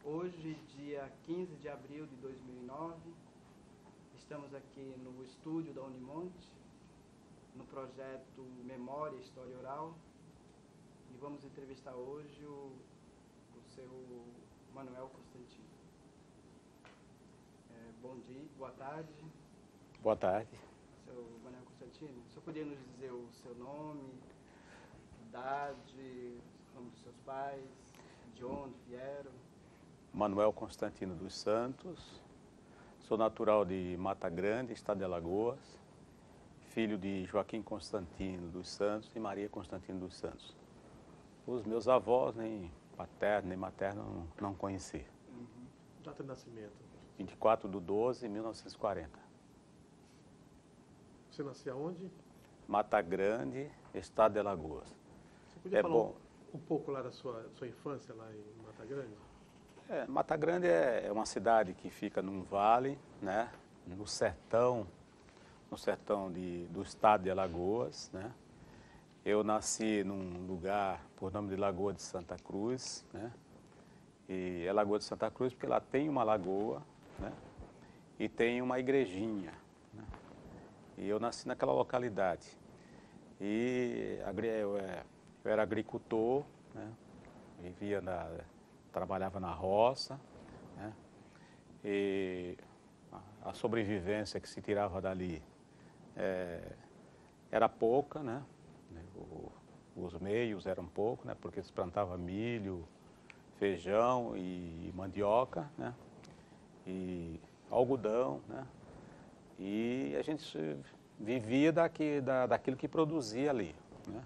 Hoje, dia 15 de abril de 2009, estamos aqui no estúdio da Unimonte, no projeto Memória, História Oral, e vamos entrevistar hoje o seu Manuel Constantino. Bom dia, boa tarde. Boa tarde. Seu Manuel Constantino, o senhor poderia nos dizer o seu nome, idade, o nome dos seus pais, de onde vieram? Manuel Constantino dos Santos, sou natural de Mata Grande, estado de Alagoas, filho de Joaquim Constantino dos Santos e Maria Constantino dos Santos. Os meus avós, nem paterno nem materno, não conheci. Data de nascimento? 24/12/1940. Você nasceu aonde? Mata Grande, estado de Alagoas. Você podia falar um pouco lá da sua infância, lá em Mata Grande? Mata Grande é uma cidade que fica num vale, né, no sertão do estado de Alagoas, né. Eu nasci num lugar por nome de Lagoa de Santa Cruz, né, e é Lagoa de Santa Cruz porque lá tem uma lagoa, né, e tem uma igrejinha, né, e eu nasci naquela localidade. E eu era agricultor, né, trabalhava na roça, né, e a sobrevivência que se tirava dali era pouca, né, os meios eram poucos, né, porque se plantava milho, feijão e mandioca, né, e algodão, né, e a gente vivia daquilo que produzia ali, né,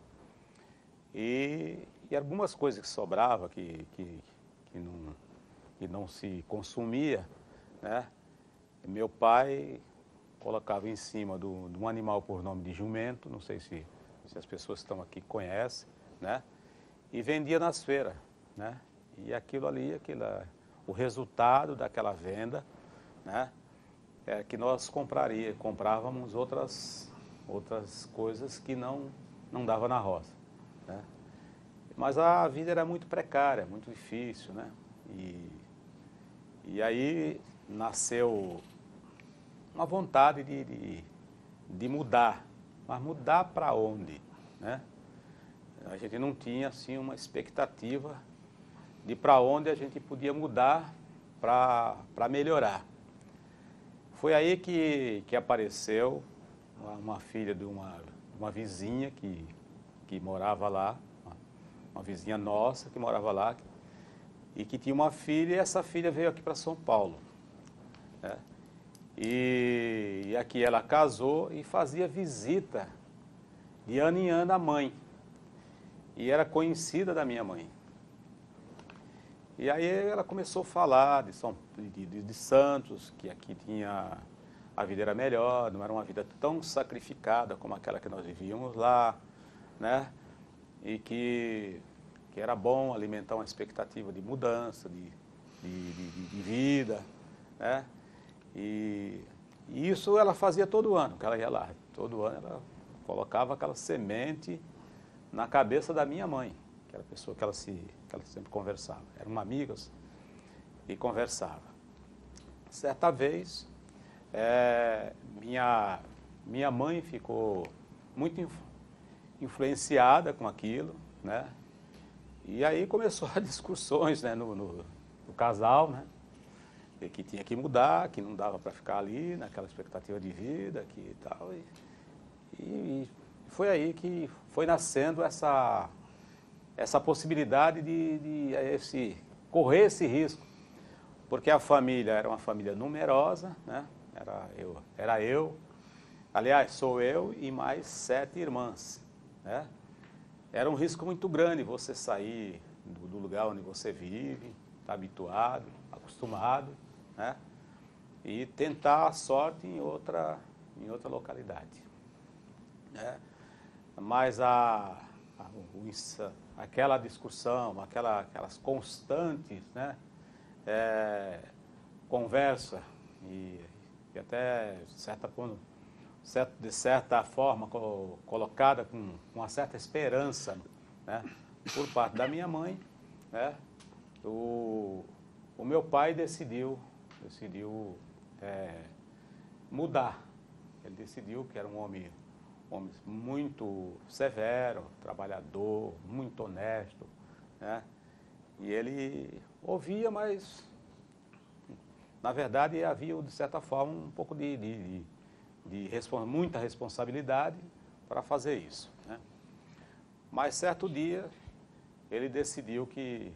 e algumas coisas que sobravam, que não se consumia, né? Meu pai colocava em cima de um animal por nome de jumento, não sei se as pessoas que estão aqui conhecem, né? E vendia nas feiras, né? E aquilo ali, o resultado daquela venda, né? É que nós comprávamos outras coisas que não dava na roça, né? Mas a vida era muito precária, muito difícil, né? E aí nasceu uma vontade de mudar, mas mudar para onde, né? A gente não tinha assim uma expectativa de para onde a gente podia mudar para melhorar. Foi aí que apareceu uma filha de uma vizinha que morava lá, uma vizinha nossa que morava lá, e que tinha uma filha, e essa filha veio aqui para São Paulo, né? E aqui ela casou e fazia visita de ano em ano à mãe, e era conhecida da minha mãe. E aí ela começou a falar de Santos, que aqui a vida era melhor, não era uma vida tão sacrificada como aquela que nós vivíamos lá, né? E que era bom alimentar uma expectativa de mudança, de vida, né? E isso ela fazia todo ano, que ela ia lá. Todo ano ela colocava aquela semente na cabeça da minha mãe, que era a pessoa que ela sempre conversava. Eram amigas e conversava. Certa vez, minha mãe ficou muito influenciada com aquilo, né? E aí começou as discussões, né, no casal, né? E que tinha que mudar, que não dava para ficar ali naquela expectativa de vida, que e tal. E foi aí que foi nascendo essa possibilidade de correr esse risco, porque a família era uma família numerosa, né? Era eu, aliás, sou eu e mais 7 irmãs, né? Era um risco muito grande você sair do lugar onde você vive, está habituado, acostumado, né? E tentar a sorte em outra localidade, né? Mas aquela discussão, aquelas constantes, né? Conversa e até de certa forma colocada com uma certa esperança, né, por parte da minha mãe, né, o o meu pai decidiu mudar. Ele decidiu que era um homem muito severo, trabalhador, muito honesto, né? E ele ouvia, mas, na verdade, havia, de certa forma, um pouco muita responsabilidade para fazer isso, né? Mas, certo dia, ele decidiu que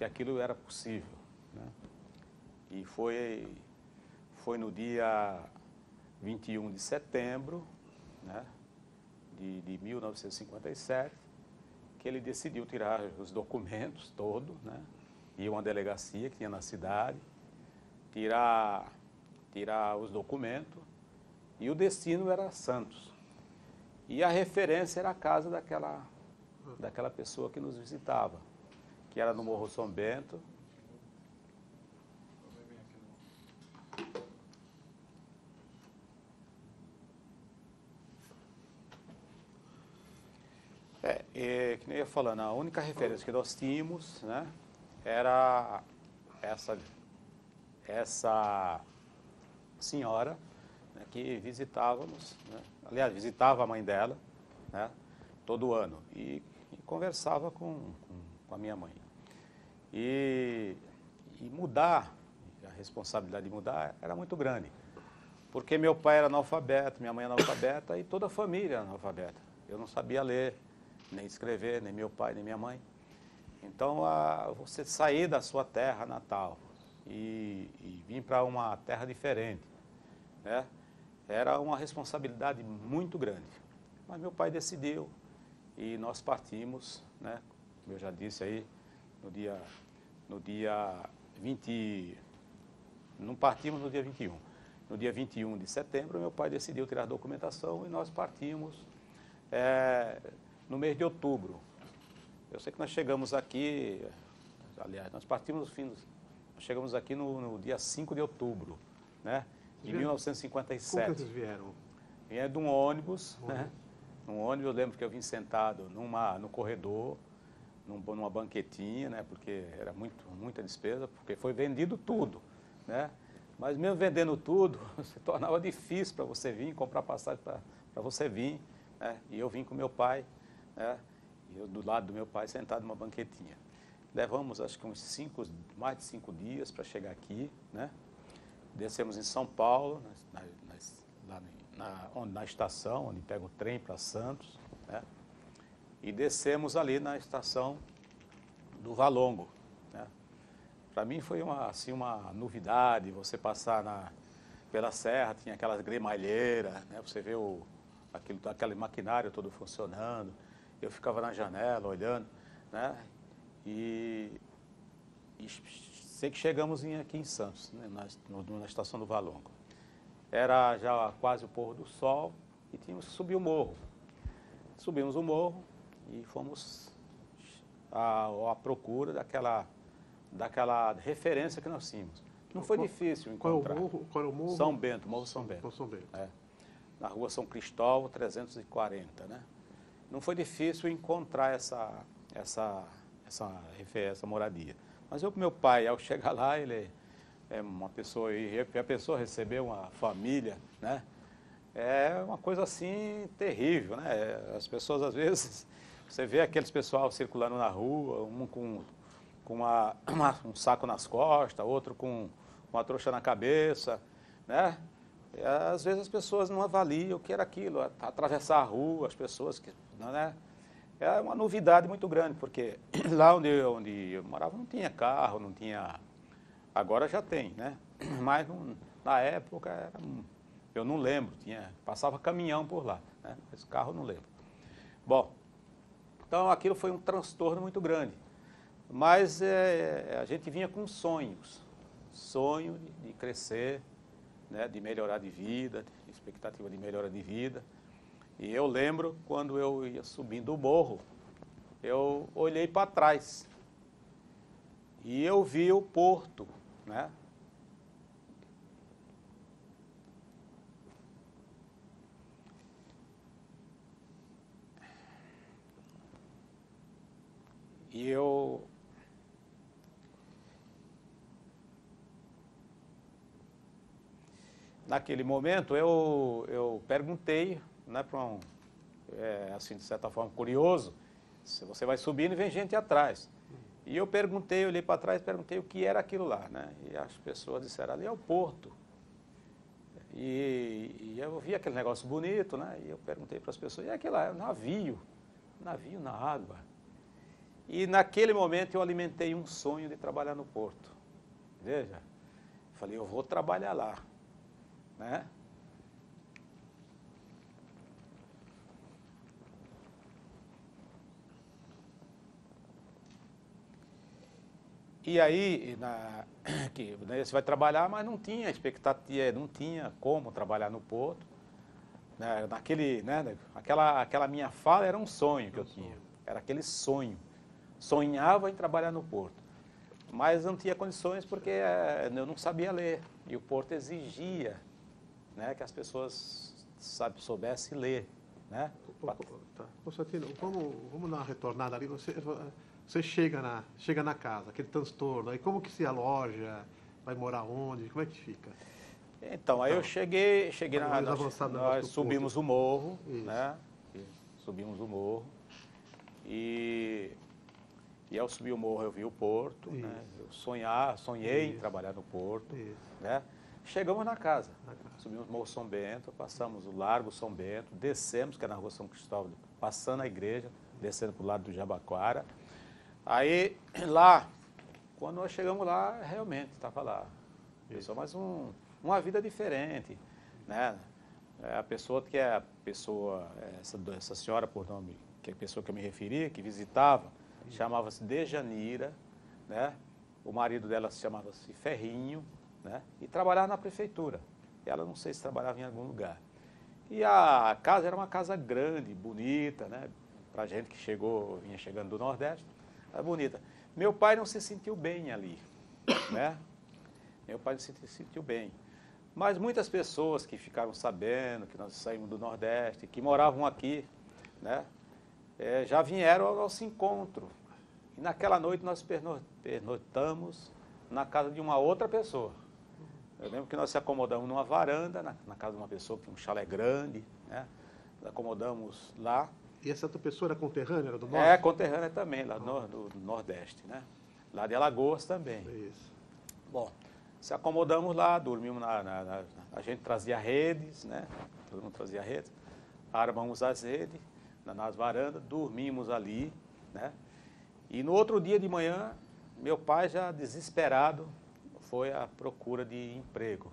aquilo era possível, né? E foi no dia 21 de setembro, né, de 1957, que ele decidiu tirar os documentos todos, né, ir a uma delegacia que tinha na cidade, tirar os documentos, e o destino era Santos. E a referência era a casa daquela pessoa que nos visitava, que era no Morro São Bento. Que nem eu ia falando, a única referência que nós tínhamos, né, era essa senhora, né, que visitávamos, né, aliás, visitava a mãe dela, né, todo ano e conversava com a minha mãe. E mudar, a responsabilidade de mudar era muito grande, porque meu pai era analfabeto, minha mãe era analfabeta e toda a família era analfabeta. Eu não sabia ler, nem escrever, nem meu pai, nem minha mãe. Então, você sair da sua terra natal e vir para uma terra diferente, né, era uma responsabilidade muito grande. Mas meu pai decidiu e nós partimos, né, como eu já disse aí, no dia 20, não partimos no dia 21. No dia 21 de setembro, meu pai decidiu tirar a documentação e nós partimos no mês de outubro. Eu sei que nós chegamos aqui, aliás, nós partimos chegamos aqui no dia 5 de outubro, né, de 1957. Como que vocês vieram? Vinha de um ônibus, né? Um ônibus, eu lembro que eu vim sentado no corredor, numa banquetinha, né? Porque era muita despesa, porque foi vendido tudo, né? Mas mesmo vendendo tudo, se tornava difícil para você vir, comprar passagem para você vir, né? E eu vim com meu pai, né? E eu do lado do meu pai sentado numa banquetinha. Levamos acho que mais de 5 dias para chegar aqui, né? Descemos em São Paulo, na estação, onde pega o trem para Santos, né? E descemos ali na estação do Valongo, né? Para mim foi uma novidade, você passar pela serra, tinha aquelas gremalheiras, né? Você vê aquele maquinário todo funcionando. Eu ficava na janela olhando, né? E sei que chegamos aqui em Santos, né? na estação do Valongo. Era já quase o pôr do sol e tínhamos que subir o morro. Subimos o morro e fomos à procura daquela referência que nós tínhamos. Não foi difícil encontrar. Qual é o morro? São Bento, Morro São Bento. São Bento. É, na rua São Cristóvão, 340, né? Não foi difícil encontrar essa moradia. Mas meu pai, ao chegar lá, ele é uma pessoa, e a pessoa receber uma família, né? É uma coisa assim terrível, né? As pessoas, às vezes, você vê aqueles pessoal circulando na rua, um com um saco nas costas, outro com uma trouxa na cabeça, né? E, às vezes as pessoas não avaliam o que era aquilo, atravessar a rua, as pessoas que, né? É uma novidade muito grande, porque lá onde eu morava não tinha carro, não tinha... Agora já tem, né? Mas na época eu não lembro, passava caminhão por lá, né? Esse carro eu não lembro. Bom, então aquilo foi um transtorno muito grande. Mas a gente vinha com sonhos, sonho de crescer, né? De melhorar de vida, expectativa de melhora de vida. E eu lembro, quando eu ia subindo o morro, eu olhei para trás e eu vi o porto, né? E naquele momento, eu perguntei, né, para assim, de certa forma, curioso, se você vai subindo e vem gente atrás. E eu perguntei, olhei para trás, perguntei o que era aquilo lá, né? E as pessoas disseram, ali é o porto. E eu vi aquele negócio bonito, né? E eu perguntei para as pessoas, e aquilo lá é um navio na água. E naquele momento eu alimentei um sonho de trabalhar no porto. Veja, falei, eu vou trabalhar lá, né? E aí, você vai trabalhar, mas não tinha expectativa, não tinha como trabalhar no porto. Né? Aquela minha fala era um sonho que eu tinha, era aquele sonho. Sonhava em trabalhar no porto, mas não tinha condições porque eu não sabia ler. E o porto exigia, né, que as pessoas soubessem ler. Né? Tá. Constantino, vamos dar uma retornada ali. Você chega na casa, aquele transtorno, aí como que se aloja, vai morar onde, como é que fica? Então, aí eu cheguei nós subimos o morro, isso, né? Subimos o morro e ao subir o morro eu vi o porto, né? Eu sonhei em trabalhar no porto, né? Chegamos na casa, subimos o Morro São Bento, passamos o Largo São Bento, descemos, que é na Rua São Cristóvão, passando a igreja, descendo para o lado do Jabaquara. Aí, lá, quando nós chegamos lá, realmente estava lá. Pessoa, mas uma vida diferente, né? Essa senhora, por nome, que é a pessoa que eu me referi, que visitava, chamava-se Dejanira, né? O marido dela chamava-se Ferrinho, né? E trabalhava na prefeitura. E ela não sei se trabalhava em algum lugar. E a casa era uma casa grande, bonita, né? Para gente que vinha chegando do Nordeste. É bonita. Meu pai não se sentiu bem ali, né? Meu pai não se sentiu bem. Mas muitas pessoas que ficaram sabendo que nós saímos do Nordeste, que moravam aqui, né? Já vieram ao nosso encontro. E naquela noite nós pernoitamos na casa de uma outra pessoa. Eu lembro que nós se acomodamos numa varanda, na casa de uma pessoa que tinha um chalé grande, né? Nós acomodamos lá. E essa outra pessoa era conterrânea, era do Norte? É, conterrânea também, lá do Nordeste, né? Lá de Alagoas também. Isso. Bom, se acomodamos lá, dormimos a gente trazia redes, né? Todo mundo trazia redes, armamos as redes nas varandas, dormimos ali, né? E no outro dia de manhã, meu pai já desesperado foi à procura de emprego.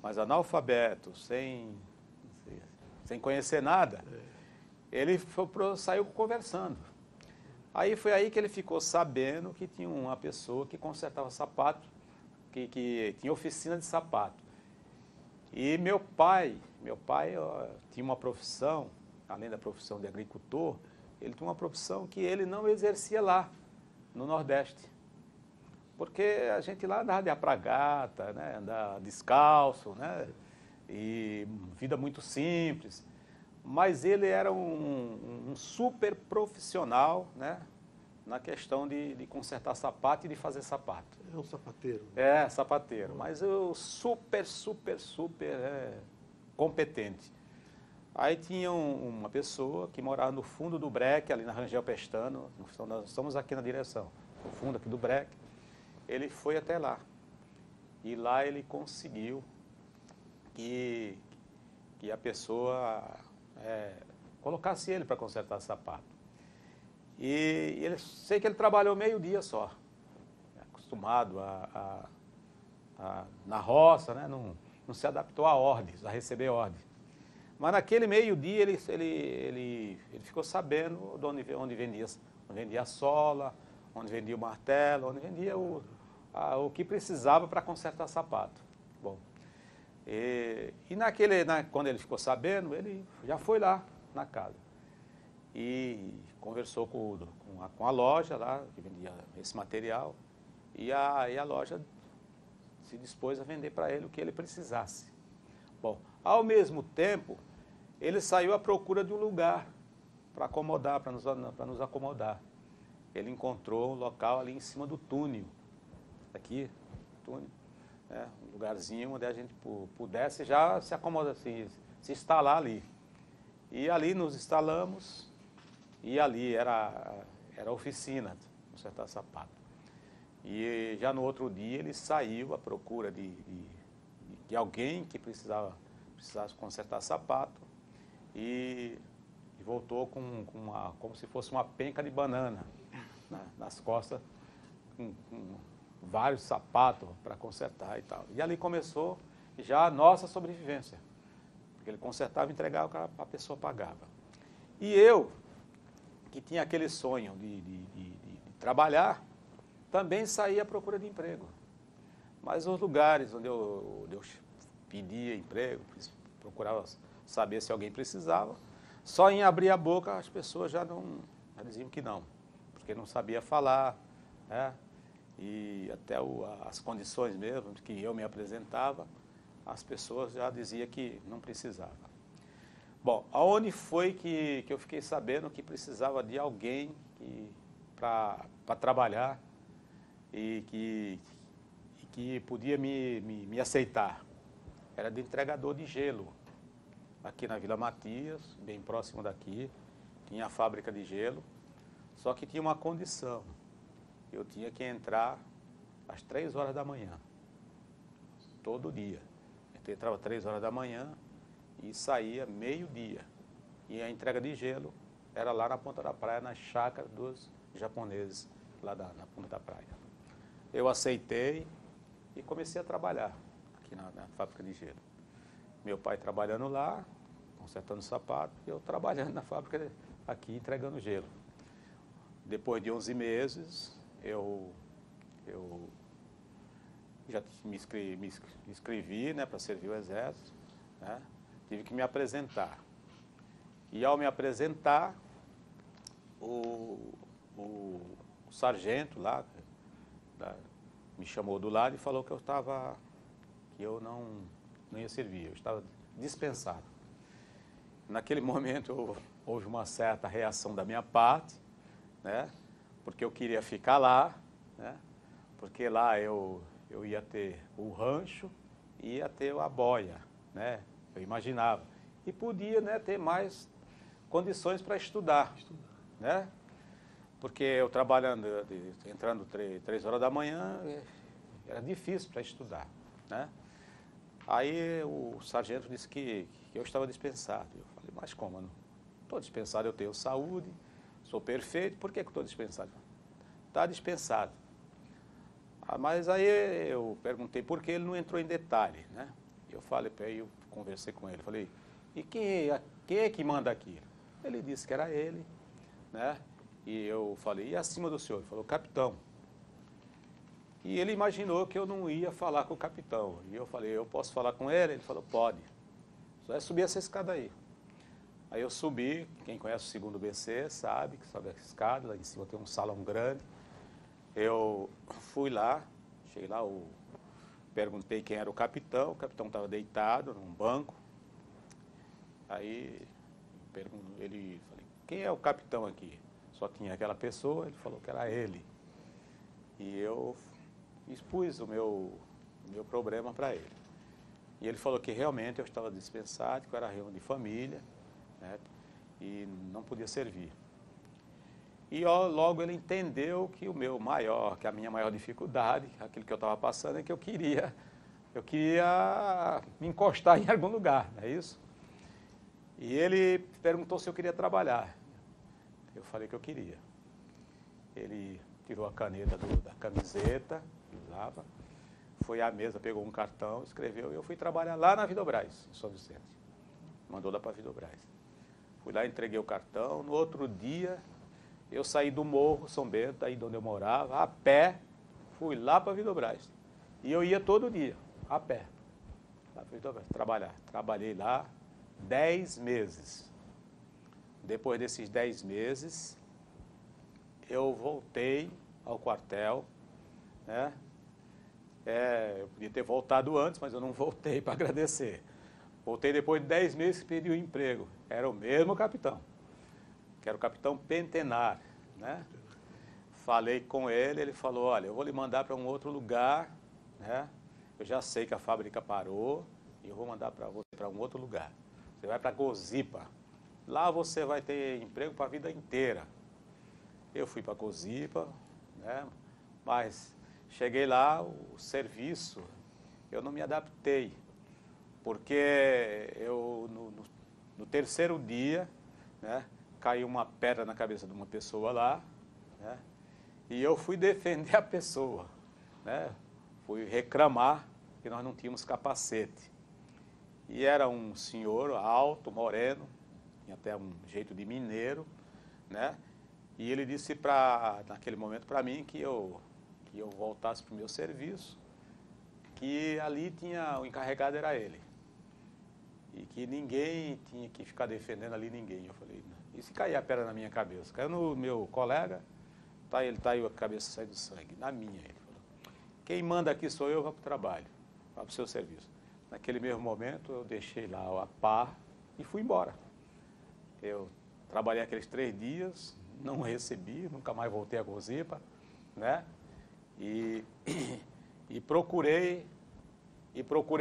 Mas analfabeto, sem conhecer nada, ele saiu conversando. Aí foi aí que ele ficou sabendo que tinha uma pessoa que consertava sapato, que tinha oficina de sapato. E meu pai tinha uma profissão, além da profissão de agricultor, ele tinha uma profissão que ele não exercia lá, no Nordeste. Porque a gente lá andava de apragata, né, andava descalço, né, e vida muito simples. Mas ele era um super profissional, né, na questão de consertar sapato e de fazer sapato. É um sapateiro. É, sapateiro, mas eu super competente. Aí tinha uma pessoa que morava no fundo do breque, ali na Rangel Pestano, nós estamos aqui na direção, no fundo aqui do breque. Ele foi até lá. E lá ele conseguiu que a pessoa colocasse ele para consertar sapato. E sei que ele trabalhou meio-dia só, acostumado na roça, né? Não se adaptou a ordens, a receber ordens. Mas naquele meio-dia ele ficou sabendo de onde vendia a sola, onde vendia o martelo, onde vendia o que precisava para consertar sapato. Bom, quando ele ficou sabendo, ele já foi lá na casa e conversou com a loja lá, que vendia esse material, e a loja se dispôs a vender para ele o que ele precisasse. Bom, ao mesmo tempo, ele saiu à procura de um lugar para acomodar, para nos acomodar. Ele encontrou um local ali em cima do túnel, aqui, túnel, né, um lugarzinho onde a gente pudesse já se acomodar, se instalar ali. E ali nos instalamos, e ali era oficina, consertar sapato. E já no outro dia ele saiu à procura de alguém que precisasse consertar sapato e voltou como se fosse uma penca de banana nas costas, com vários sapatos para consertar e tal. E ali começou já a nossa sobrevivência. Porque ele consertava e entregava, a pessoa pagava. E eu, que tinha aquele sonho de trabalhar, também saía à procura de emprego. Mas os lugares onde eu pedia emprego, procurava saber se alguém precisava, só em abrir a boca as pessoas já diziam que não, porque não sabia falar, né? E até as condições mesmo que eu me apresentava, as pessoas já diziam que não precisava. Bom, aonde foi que eu fiquei sabendo que precisava de alguém para trabalhar e que podia me aceitar? Era de entregador de gelo, aqui na Vila Matias, bem próximo daqui, tinha a fábrica de gelo, só que tinha uma condição, eu tinha que entrar às 3 horas da manhã, todo dia. Eu entrava às 3 horas da manhã e saía meio-dia. E a entrega de gelo era lá na ponta da praia, na chácara dos japoneses, lá na ponta da praia. Eu aceitei e comecei a trabalhar aqui na fábrica de gelo. Meu pai trabalhando lá, consertando sapato, e eu trabalhando na fábrica aqui, entregando gelo. Depois de 11 meses, eu já me inscrevi, né, para servir o Exército, né, tive que me apresentar. E ao me apresentar, o sargento lá me chamou do lado e falou que eu não ia servir, eu estava dispensado. Naquele momento houve uma certa reação da minha parte, né, porque eu queria ficar lá, né, porque lá eu ia ter o rancho e ia ter a boia, né, eu imaginava. E podia, né, ter mais condições para estudar, né, porque eu trabalhando, entrando 3 horas da manhã, era difícil para estudar, né. Aí o sargento disse que eu estava dispensado. Eu falei, mas como? Eu não estou dispensado, eu tenho saúde, sou perfeito, por que eu estou dispensado? Está dispensado. Mas aí eu perguntei por que ele não entrou em detalhe, né? Eu falei para ele, eu conversei com ele, falei, e quem é que manda aqui? Ele disse que era ele, né? E eu falei, e acima do senhor? Ele falou, capitão. E ele imaginou que eu não ia falar com o capitão. E eu falei, eu posso falar com ele? Ele falou, pode. Só é subir essa escada aí. Aí eu subi, quem conhece o segundo BC sabe que sobe a escada, lá em cima tem um salão grande. Eu fui lá, cheguei lá, perguntei quem era o capitão estava deitado num banco. Aí ele falei, quem é o capitão aqui? Só tinha aquela pessoa, ele falou que era ele. E eu expus o meu problema para ele. E ele falou que realmente eu estava dispensado, que eu era reunião de família, né, e não podia servir. E logo ele entendeu que que a minha maior dificuldade, aquilo que eu estava passando, é que eu queria me encostar em algum lugar, não é isso? E ele perguntou se eu queria trabalhar. Eu falei que eu queria. Ele tirou a caneta da camiseta, usava, foi à mesa, pegou um cartão, escreveu, e eu fui trabalhar lá na Vidobras, em São Vicente. Mandou lá para a Vidobras. Fui lá, entreguei o cartão, no outro dia eu saí do Morro São Bento, aí de onde eu morava, a pé, fui lá para a Vidobras. E eu ia todo dia, a pé, lá para a Vidobras, trabalhar. Trabalhei lá 10 meses. Depois desses 10 meses, eu voltei ao quartel, né? Eu podia ter voltado antes, mas eu não voltei para agradecer. Voltei depois de 10 meses que pedi o emprego. Era o mesmo capitão, que era o capitão Pentenar, né? Falei com ele, ele falou, olha, eu vou lhe mandar para um outro lugar, né? eu já sei que a fábrica parou e eu vou mandar para você para um outro lugar. Você vai para Cozipa. Lá você vai ter emprego para a vida inteira. Eu fui para Cozipa, né? Mas cheguei lá, o serviço, eu não me adaptei. Porque eu, no terceiro dia, né, caiu uma pedra na cabeça de uma pessoa lá, né, e eu fui defender a pessoa, né, fui reclamar que nós não tínhamos capacete. E era um senhor alto, moreno, tinha até um jeito de mineiro, né, e ele disse naquele momento para mim que eu voltasse para o meu serviço, que ali o encarregado era ele. E que ninguém tinha que ficar defendendo ali ninguém. Eu falei, não. E se cair a pedra na minha cabeça? Caiu no meu colega, ele tá aí a cabeça saindo sangue. Na minha, ele falou. Quem manda aqui sou eu, vá para o trabalho, vá para o seu serviço. Naquele mesmo momento, eu deixei lá a pá e fui embora. Eu trabalhei aqueles 3 dias, não recebi, nunca mais voltei a Cozipa, né? E procurei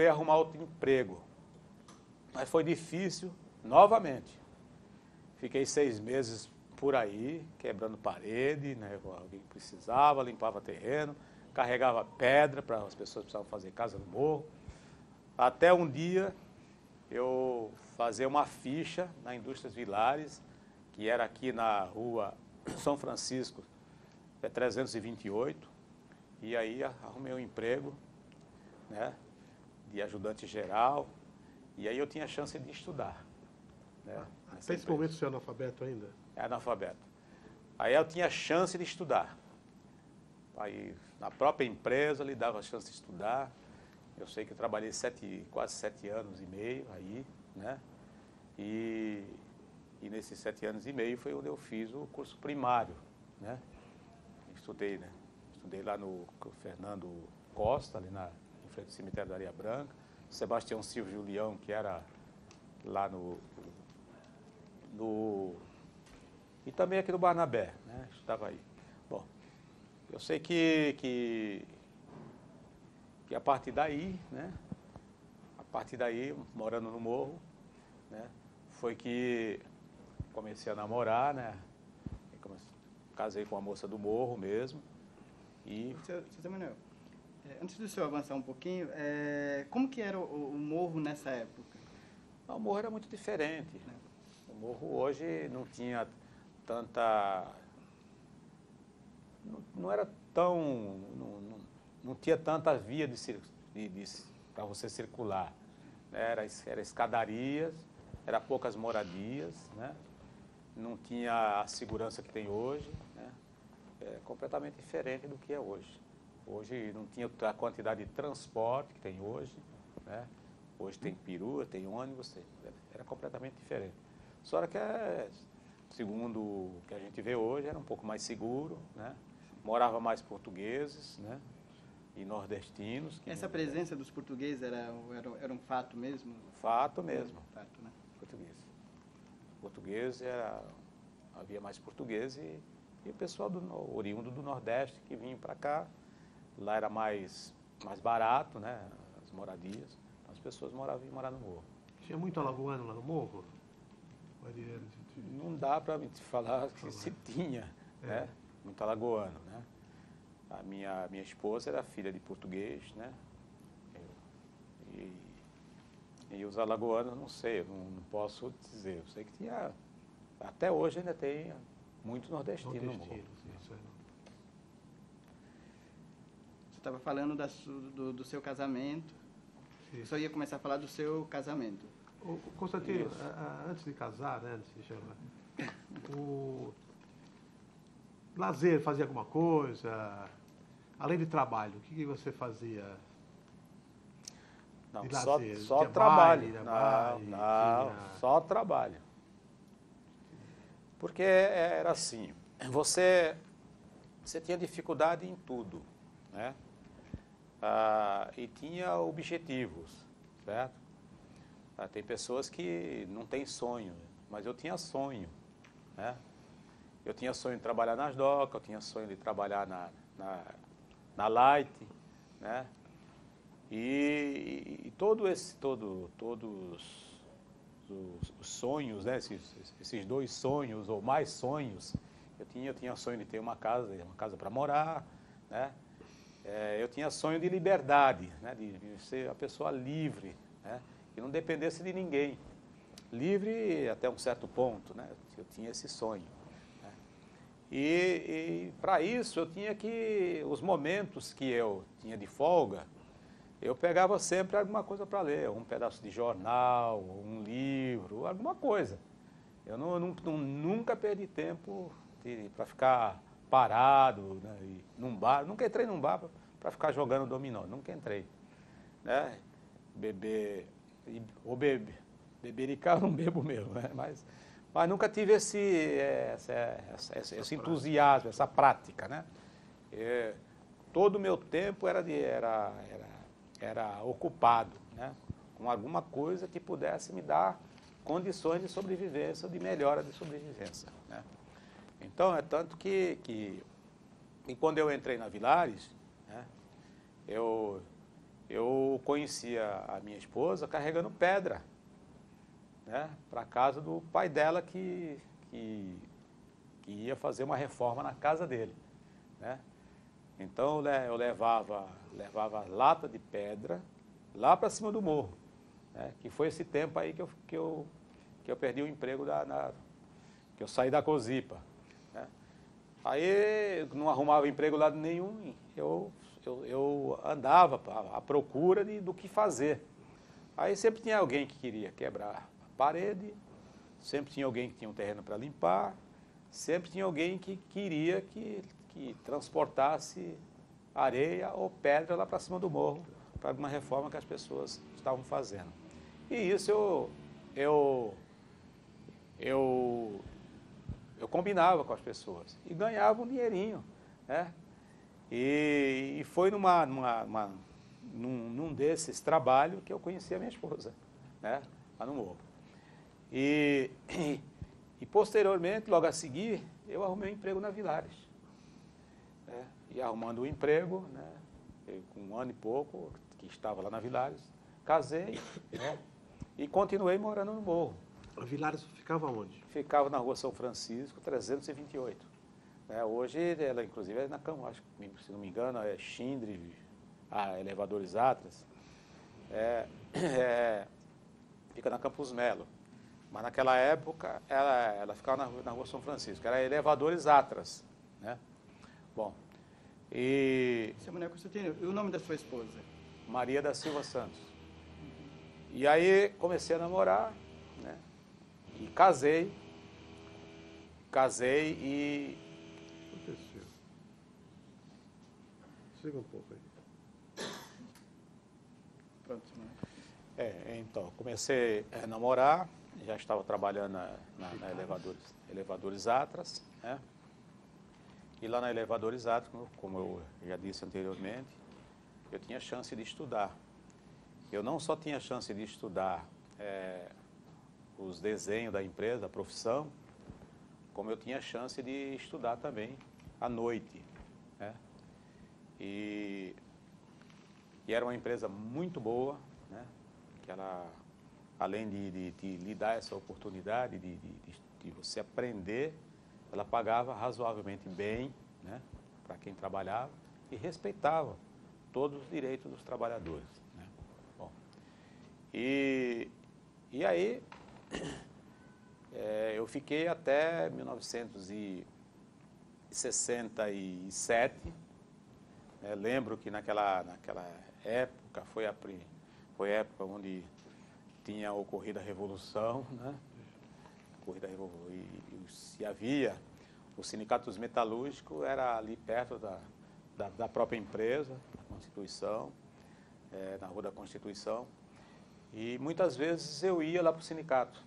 arrumar outro emprego. Mas foi difícil, novamente. Fiquei 6 meses por aí, quebrando parede, né? Alguém precisava, limpava terreno, carregava pedra para as pessoas que precisavam fazer casa no morro. Até um dia eu fazer uma ficha na Indústrias Vilares, que era aqui na rua São Francisco, 328, e aí arrumei um emprego, né, de ajudante geral. E aí eu tinha a chance de estudar. Né, até esse momento você é analfabeto ainda? É analfabeto. Aí eu tinha a chance de estudar. Aí na própria empresa lhe dava a chance de estudar. Eu sei que eu trabalhei quase 7 anos e meio aí, né? E nesses 7 anos e meio foi onde eu fiz o curso primário, né? Estudei, né? Estudei lá no Fernando Costa, ali em frente ao cemitério da Areia Branca. Sebastião Silva Julião, que era lá e também aqui no Barnabé, né? Estava aí. Bom, eu sei que a partir daí, né? A partir daí, morando no morro, né? Foi que comecei a namorar, né? Casei com a moça do morro mesmo. E... Seu Zé Manuel, antes do senhor avançar um pouquinho, como que era o morro nessa época? Não, o morro era muito diferente. O morro hoje não tinha tanta... Não era tão... Não tinha tanta via para você circular. Era escadarias, era poucas moradias, né? Não tinha a segurança que tem hoje, né? É completamente diferente do que é hoje. Hoje não tinha a quantidade de transporte que tem hoje, né? Hoje tem perua, tem ônibus, era completamente diferente. Só que, segundo o que a gente vê hoje, era um pouco mais seguro, né? Morava mais portugueses, né? E nordestinos. Essa presença dos portugueses era um fato mesmo? Fato mesmo. Fato, né? Português havia mais português e o pessoal oriundo do Nordeste que vinha para cá. Lá era mais barato, né? As moradias. As pessoas vinham morar no morro. Tinha muito alagoano lá no morro? Não dá para te falar que se tinha, né? Muito alagoano, né? A minha esposa era filha de português, né? E os alagoanos, não sei, eu não posso dizer. Eu sei que tinha, até hoje ainda tem muito nordestino no morro. Isso aí. Você estava falando do seu casamento. Isso. Eu só ia começar a falar do seu casamento. Constantino, antes de casar, né, antes de chamar, o lazer, fazia alguma coisa? Além de trabalho, o que você fazia? Não, de só lazer? trabalho. Não, só trabalho. Porque era assim, você tinha dificuldade em tudo, né? E tinha objetivos, certo? Tem pessoas que não têm sonho, mas eu tinha sonho, né? Eu tinha sonho de trabalhar nas docas, eu tinha sonho de trabalhar na Light, né? E todos os sonhos, né, esses dois sonhos ou mais sonhos, eu tinha sonho de ter uma casa para morar, né? Eu tinha sonho de liberdade, né, de ser uma pessoa livre, né, que não dependesse de ninguém. Livre até um certo ponto, né? Eu tinha esse sonho. Né? E para isso eu tinha que, os momentos que eu tinha de folga, eu pegava sempre alguma coisa para ler, um pedaço de jornal, um livro, alguma coisa. Eu nunca perdi tempo para ficar parado, né, e num bar. Nunca entrei num bar para ficar jogando dominó, nunca entrei. Né? Bebericar eu não bebo mesmo, né? Mas nunca tive esse entusiasmo, essa prática. Né? Todo o meu tempo era ocupado, né, com alguma coisa que pudesse me dar condições de sobrevivência, de melhora de sobrevivência. Né? Então, é tanto que quando eu entrei na Villares, né, eu conhecia a minha esposa carregando pedra, né, para a casa do pai dela que ia fazer uma reforma na casa dele. Né? Então eu levava lata de pedra lá para cima do morro, né? Que foi esse tempo aí que eu perdi o emprego, que eu saí da Cosipa. Né? Aí não arrumava emprego lá nenhum, eu andava à procura do que fazer. Aí sempre tinha alguém que queria quebrar a parede, sempre tinha alguém que tinha um terreno para limpar, sempre tinha alguém que queria que transportasse areia ou pedra lá para cima do morro, para alguma reforma que as pessoas estavam fazendo. E isso eu combinava com as pessoas e ganhava um dinheirinho. Né? E foi num desses trabalhos que eu conheci a minha esposa, né? Lá no morro. E posteriormente, logo a seguir, eu arrumei um emprego na Villares. Né? E arrumando um emprego, né, com 1 ano e pouco, que estava lá na Villares, casei, né, e continuei morando no morro. A Villares ficava onde? Ficava na rua São Francisco, 328. Né? Hoje, ela inclusive é na Cama, acho que, se não me engano, é Schindre, Elevadores Atlas, fica na Campos Melo. Mas naquela época, ela ficava na rua São Francisco, era Elevadores Atlas. Né? Bom, Seu Manuel Constantino, e o nome da sua esposa? Maria da Silva Santos. E aí comecei a namorar, né? E casei e... Aconteceu. Siga um pouco aí. Pronto, Manuel. Então, comecei a namorar, já estava trabalhando na Elevadores Atlas, né? E lá na Elevadores Atlas, como eu já disse anteriormente, eu tinha chance de estudar. Eu não só tinha chance de estudar os desenhos da empresa, a profissão, como eu tinha chance de estudar também à noite. Né? E era uma empresa muito boa, né? Que ela, além de lhe dar essa oportunidade de você aprender, ela pagava razoavelmente bem, né, para quem trabalhava e respeitava todos os direitos dos trabalhadores. Né? Bom, e aí eu fiquei até 1967. Lembro que naquela época foi a época onde tinha ocorrido a Revolução, né? E havia o Sindicato dos Metalúrgicos, era ali perto da própria empresa, da Constituição, na Rua da Constituição, e muitas vezes eu ia lá para o sindicato.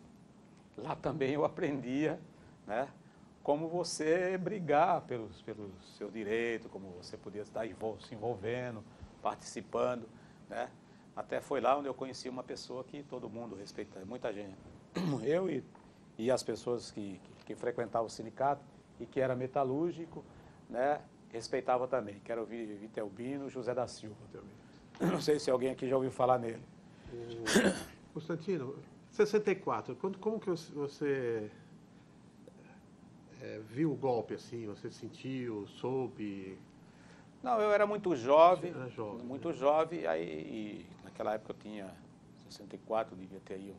Lá também eu aprendia, né, como você brigar pelo seu direito, como você podia estar se envolvendo, participando, né? Até foi lá onde eu conheci uma pessoa que todo mundo respeita, muita gente. Eu e as pessoas que frequentavam o sindicato e que era metalúrgico, né, respeitava também, que era o Vitelbino José da Silva. Não sei se alguém aqui já ouviu falar nele. Constantino, 64, como que você viu o golpe assim? Você sentiu, soube? Não, eu era muito jovem, Era jovem, muito né? jovem, e naquela época eu tinha 64, eu devia ter aí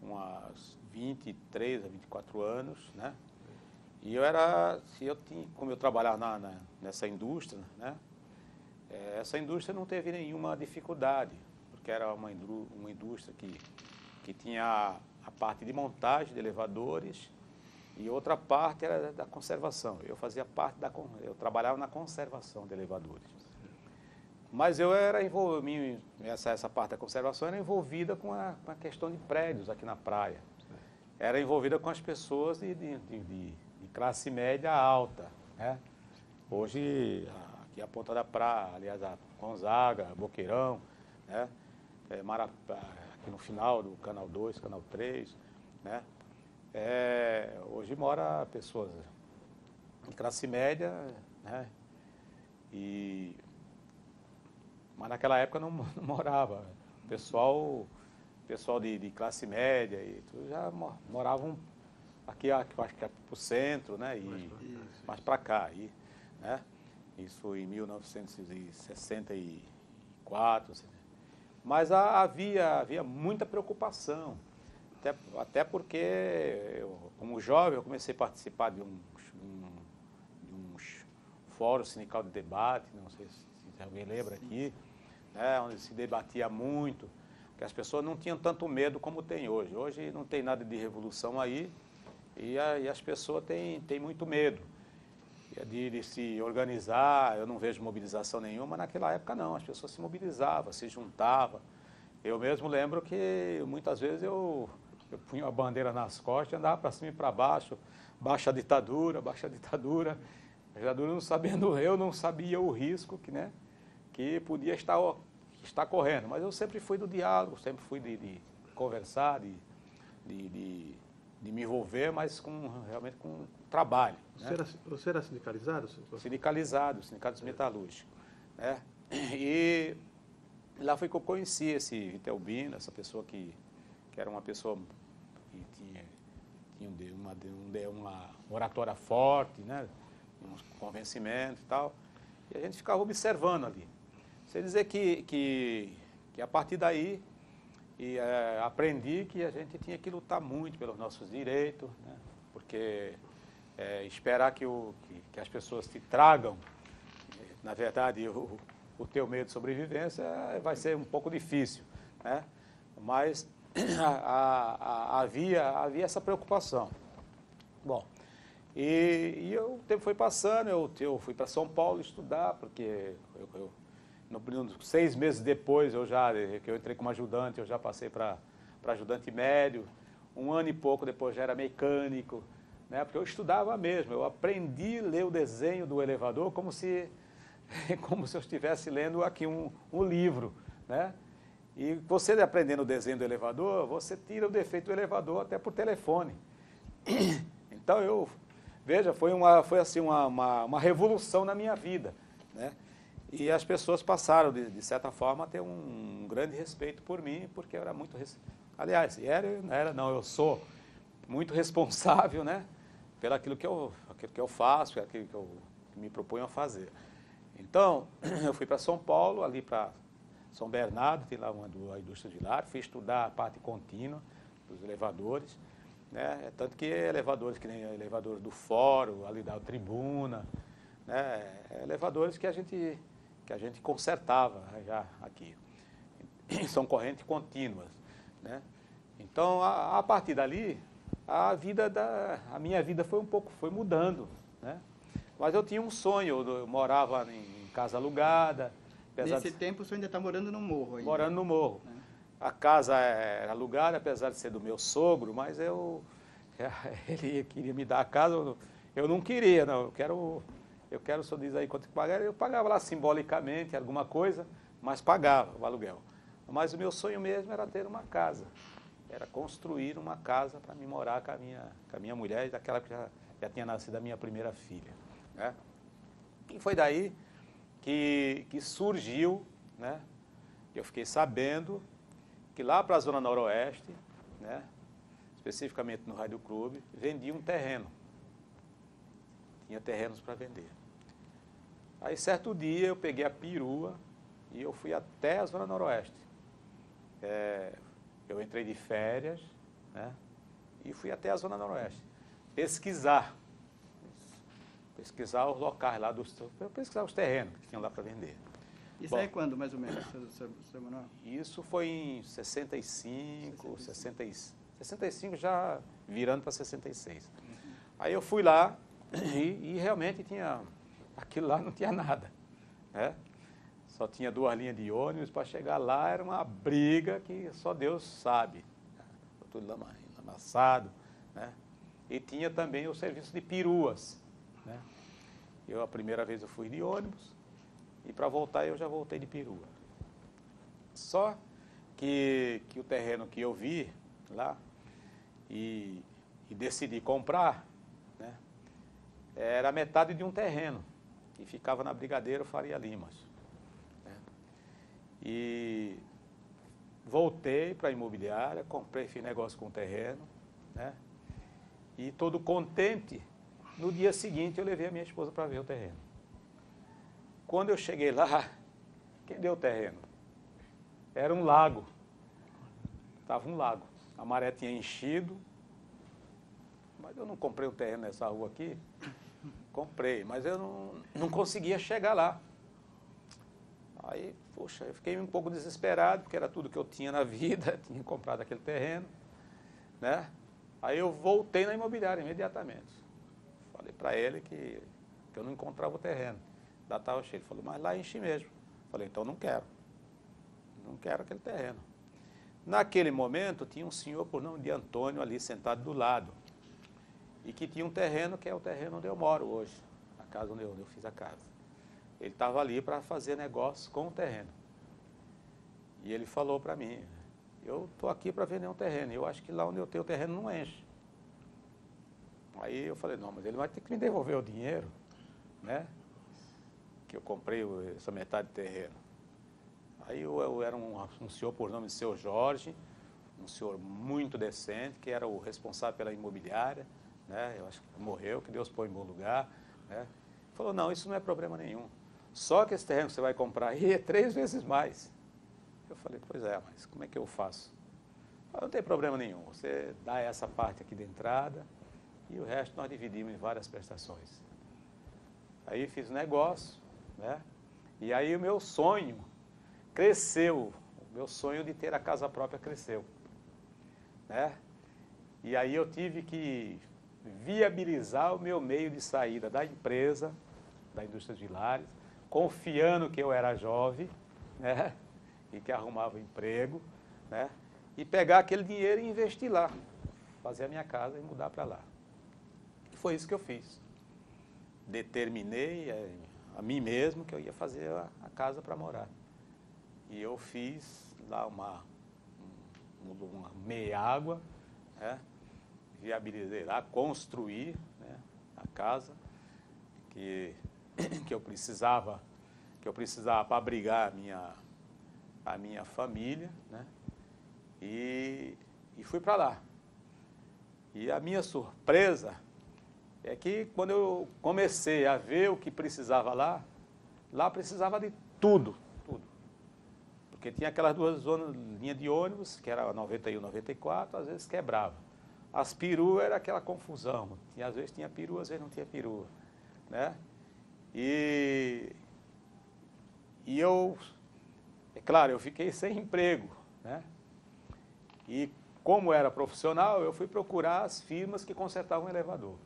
umas 23 a 24 anos, né? E como eu trabalhava nessa indústria, né? Essa indústria não teve nenhuma dificuldade, porque era uma indústria que tinha a parte de montagem de elevadores e outra parte era da conservação. Eu fazia parte eu trabalhava na conservação de elevadores. Mas eu era essa parte da conservação era envolvida com a questão de prédios aqui na praia. Era envolvida com as pessoas de classe média alta, né? Hoje, aqui a Ponta da Praia, aliás, a Gonzaga, Boqueirão, né? Aqui no final do Canal 2, Canal 3, né? Hoje mora pessoas de classe média, né? Mas naquela época não morava. Pessoal de classe média e tudo já moravam aqui, eu acho que é para o centro, né? Mais para cá, né? Isso em 1964. Mas havia muita preocupação. Até porque, como jovem, eu comecei a participar de uns fóruns sindical de debate, não sei se alguém lembra aqui, né, onde se debatia muito, que as pessoas não tinham tanto medo como tem hoje. Hoje não tem nada de revolução aí, e as pessoas têm muito medo de se organizar. Eu não vejo mobilização nenhuma, naquela época não, as pessoas se mobilizavam, se juntavam. Eu mesmo lembro que muitas vezes eu punha a bandeira nas costas e andava para cima e para baixo, baixa a ditadura, baixa a ditadura. A ditadura eu não sabia o risco que podia estar correndo. Mas eu sempre fui do diálogo, sempre fui de conversar, de me envolver, mas realmente com trabalho. Você era sindicalizado? Sindicalizado, sindicato metalúrgico, né? E lá foi que eu conheci esse Vitelbino, essa pessoa que era uma pessoa que tinha uma oratória forte, né? Um convencimento e tal. E a gente ficava observando ali. Você dizer que a partir daí aprendi que a gente tinha que lutar muito pelos nossos direitos, né? Porque esperar que as pessoas te tragam, na verdade, o teu medo de sobrevivência vai ser um pouco difícil, né? Mas havia essa preocupação. Bom, e o tempo foi passando, eu fui para São Paulo estudar, porque 6 meses depois que eu entrei como ajudante, eu já passei para ajudante médio. 1 ano e pouco depois já era mecânico, né? Porque eu estudava mesmo, eu aprendi a ler o desenho do elevador como se eu estivesse lendo aqui um livro, né? E você aprendendo o desenho do elevador, você tira o defeito do elevador até por telefone. Então veja, foi assim uma revolução na minha vida, né? E as pessoas passaram, de certa forma, a ter um grande respeito por mim, porque eu era muito... Aliás, eu sou muito responsável, né, pelo aquilo que eu faço, aquilo que eu me proponho a fazer. Então, eu fui para São Paulo, ali para São Bernardo, tem lá a indústria de lá, fui estudar a parte contínua dos elevadores, né, tanto que elevadores que nem elevadores do Fórum, ali da Tribuna, né, elevadores que a gente consertava já aqui. São correntes contínuas, né? Então, a partir dali, a minha vida foi mudando, né? Mas eu tinha um sonho, eu morava em casa alugada. Nesse tempo, o senhor ainda está morando no morro ainda? Morando no morro. A casa era alugada, apesar de ser do meu sogro, mas ele queria me dar a casa, eu não queria, não. Eu quero, o senhor diz aí quanto que pagava. Eu pagava lá simbolicamente alguma coisa, mas pagava o aluguel. Mas o meu sonho mesmo era ter uma casa. Era construir uma casa para me morar com a minha mulher, daquela que já tinha nascido a minha primeira filha, né? E foi daí que surgiu, né, eu fiquei sabendo que lá para a Zona Noroeste, né, especificamente no Rádio Clube, vendia um terreno. Tinha terrenos para vender. Aí, certo dia, eu peguei a perua e eu fui até a Zona Noroeste. Eu entrei de férias, né, e fui até a Zona Noroeste. Pesquisar os locais lá, pesquisar os terrenos que tinham lá para vender. Isso aí é quando, mais ou menos, seu Manuel? Isso foi em 65, 65 já virando para 66. Aí eu fui lá e realmente tinha, aquilo lá não tinha nada, né? Só tinha 2 linhas de ônibus, para chegar lá era uma briga que só Deus sabe. Tudo lamaçado, né? E tinha também o serviço de peruas, né? A primeira vez eu fui de ônibus e para voltar eu já voltei de perua. Só que o terreno que eu vi lá e decidi comprar, né, era metade de um terreno que ficava na Brigadeiro Faria Limas, né? E voltei para a imobiliária, comprei, fiz negócio com o terreno, né? E todo contente, no dia seguinte eu levei a minha esposa para ver o terreno. Quando eu cheguei lá, quem deu o terreno? Era um lago. Estava um lago. A maré tinha enchido. Mas eu não comprei um terreno nessa rua aqui. Comprei, mas eu não conseguia chegar lá. Aí, poxa, eu fiquei um pouco desesperado, porque era tudo que eu tinha na vida, tinha comprado aquele terreno, né? Aí eu voltei na imobiliária imediatamente. Falei para ele que eu não encontrava o terreno. Lá estava cheio. Ele falou, mas lá enche mesmo. Falei, então não quero. Não quero aquele terreno. Naquele momento, tinha um senhor por nome de Antônio ali sentado do lado. E que tinha um terreno que é o terreno onde eu moro hoje. A casa onde eu fiz a casa. Ele estava ali para fazer negócio com o terreno. E ele falou para mim, eu estou aqui para vender um terreno. Eu acho que lá onde eu tenho o terreno não enche. Aí eu falei, não, mas ele vai ter que me devolver o dinheiro, né? Que eu comprei essa metade de terreno. Aí eu era um senhor por nome de Seu Jorge, um senhor muito decente, que era o responsável pela imobiliária, né? Eu acho que morreu, que Deus põe em bom lugar, né? Falou, não, isso não é problema nenhum. Só que esse terreno que você vai comprar aí é 3 vezes mais. Eu falei, pois é, mas como é que eu faço? Não tem problema nenhum, você dá essa parte aqui de entrada e o resto nós dividimos em várias prestações. Aí fiz o negócio, né? E aí o meu sonho cresceu, o meu sonho de ter a casa própria cresceu, né? E aí eu tive que viabilizar o meu meio de saída da empresa, da indústria de Vilares, confiando que eu era jovem, né? E que arrumava emprego, né? E pegar aquele dinheiro e investir lá, fazer a minha casa e mudar para lá. E foi isso que eu fiz. Determinei a mim mesmo que eu ia fazer a casa para morar. E eu fiz lá uma meia-água, né? Viabilizei lá, construí, né, a casa que eu precisava para abrigar a minha família, né? E fui para lá. E a minha surpresa é que quando eu comecei a ver o que precisava lá precisava de tudo. Porque tinha aquelas 2 linhas de ônibus, que era 91, 94, às vezes quebrava. As peruas era aquela confusão. Às vezes tinha perua, às vezes não tinha perua, né? E eu, é claro, eu fiquei sem emprego, né? E como era profissional, eu fui procurar as firmas que consertavam elevador.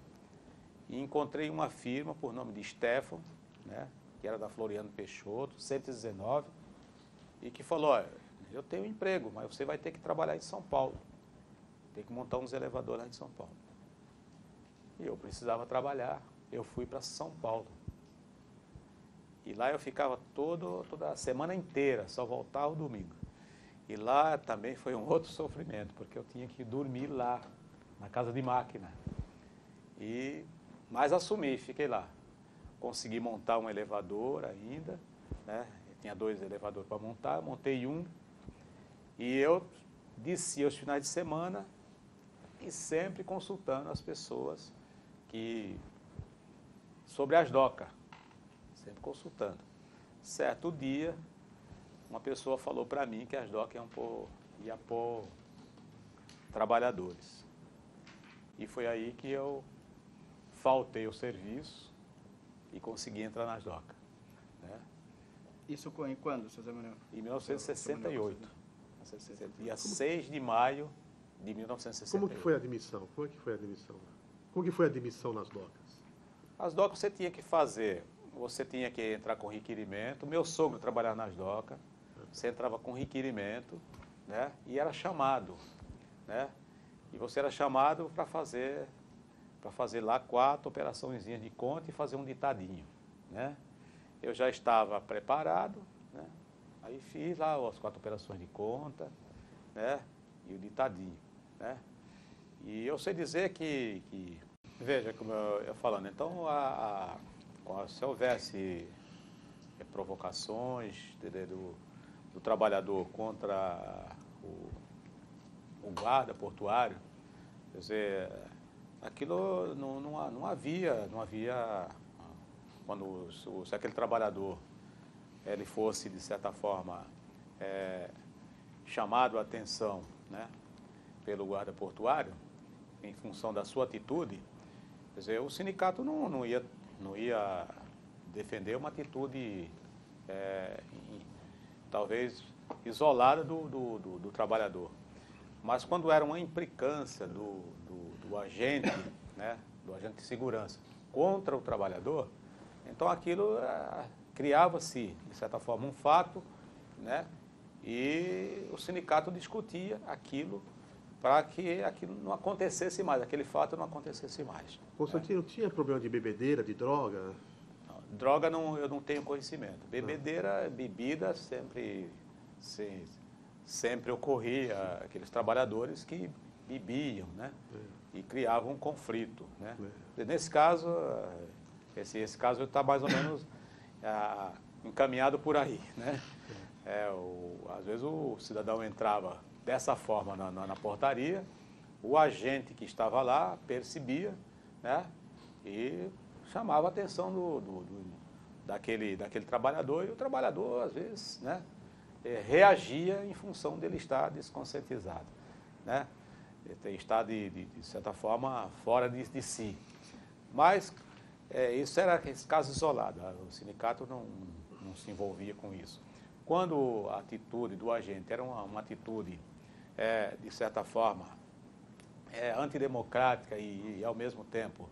E encontrei uma firma por nome de Stefan, né? Que era da Floriano Peixoto, 119, e que falou, olha, eu tenho emprego, mas você vai ter que trabalhar em São Paulo. Tem que montar uns elevadores lá em São Paulo. E eu precisava trabalhar, eu fui para São Paulo. E lá eu ficava toda a semana inteira, só voltava o domingo. E lá também foi um outro sofrimento, porque eu tinha que dormir lá, na casa de máquina. Mas assumi, fiquei lá. Consegui montar um elevador ainda, né? tinha 2 elevadores para montar, montei um, e eu descia aos finais de semana e sempre consultando as pessoas sobre as docas, sempre consultando. Certo dia, uma pessoa falou para mim que as docas iam pôr trabalhadores. E foi aí que eu faltei o serviço e consegui entrar nas docas. Né? Isso em quando, seu Zé Manuel? Em 1968. Dia 6 de maio de 1968. Como que foi a admissão? Como é que foi a admissão? Como que foi a admissão nas docas? As docas você tinha que fazer, você tinha que entrar com requerimento. Meu sogro trabalhava nas docas, você entrava com requerimento, né? E era chamado, né? E você era chamado para fazer lá 4 operaçõezinhas de conta e fazer um ditadinho, né? Eu já estava preparado, né? Aí fiz lá as 4 operações de conta, né? E o ditadinho, né? E eu sei dizer que veja, como eu ia falando, então, se houvesse provocações do trabalhador contra o guarda portuário, quer dizer, aquilo não havia, se aquele trabalhador ele fosse, de certa forma, chamado a atenção, né, pelo guarda portuário, em função da sua atitude, quer dizer, o sindicato não ia defender uma atitude, talvez, isolada do trabalhador. Mas quando era uma implicância do agente, né, do agente de segurança contra o trabalhador, então aquilo criava-se, de certa forma, um fato, né, e o sindicato discutia aquilo para que aquilo não acontecesse mais, aquele fato não acontecesse mais. Constantino, tinha problema de bebedeira, de droga? Não, droga eu não tenho conhecimento. Bebedeira, bebida, sempre ocorria aqueles trabalhadores que bebiam, né? E criavam um conflito, né? Nesse caso, esse caso está mais ou menos encaminhado por aí, né? Às vezes o cidadão entrava dessa forma na portaria, o agente que estava lá percebia, né, e chamava a atenção daquele trabalhador, e o trabalhador, às vezes, né, reagia em função dele estar desconscientizado, né, estar, de certa forma, fora de si. Mas isso era esse caso isolado, o sindicato não se envolvia com isso. Quando a atitude do agente era uma atitude, de certa forma, antidemocrática e ao mesmo tempo,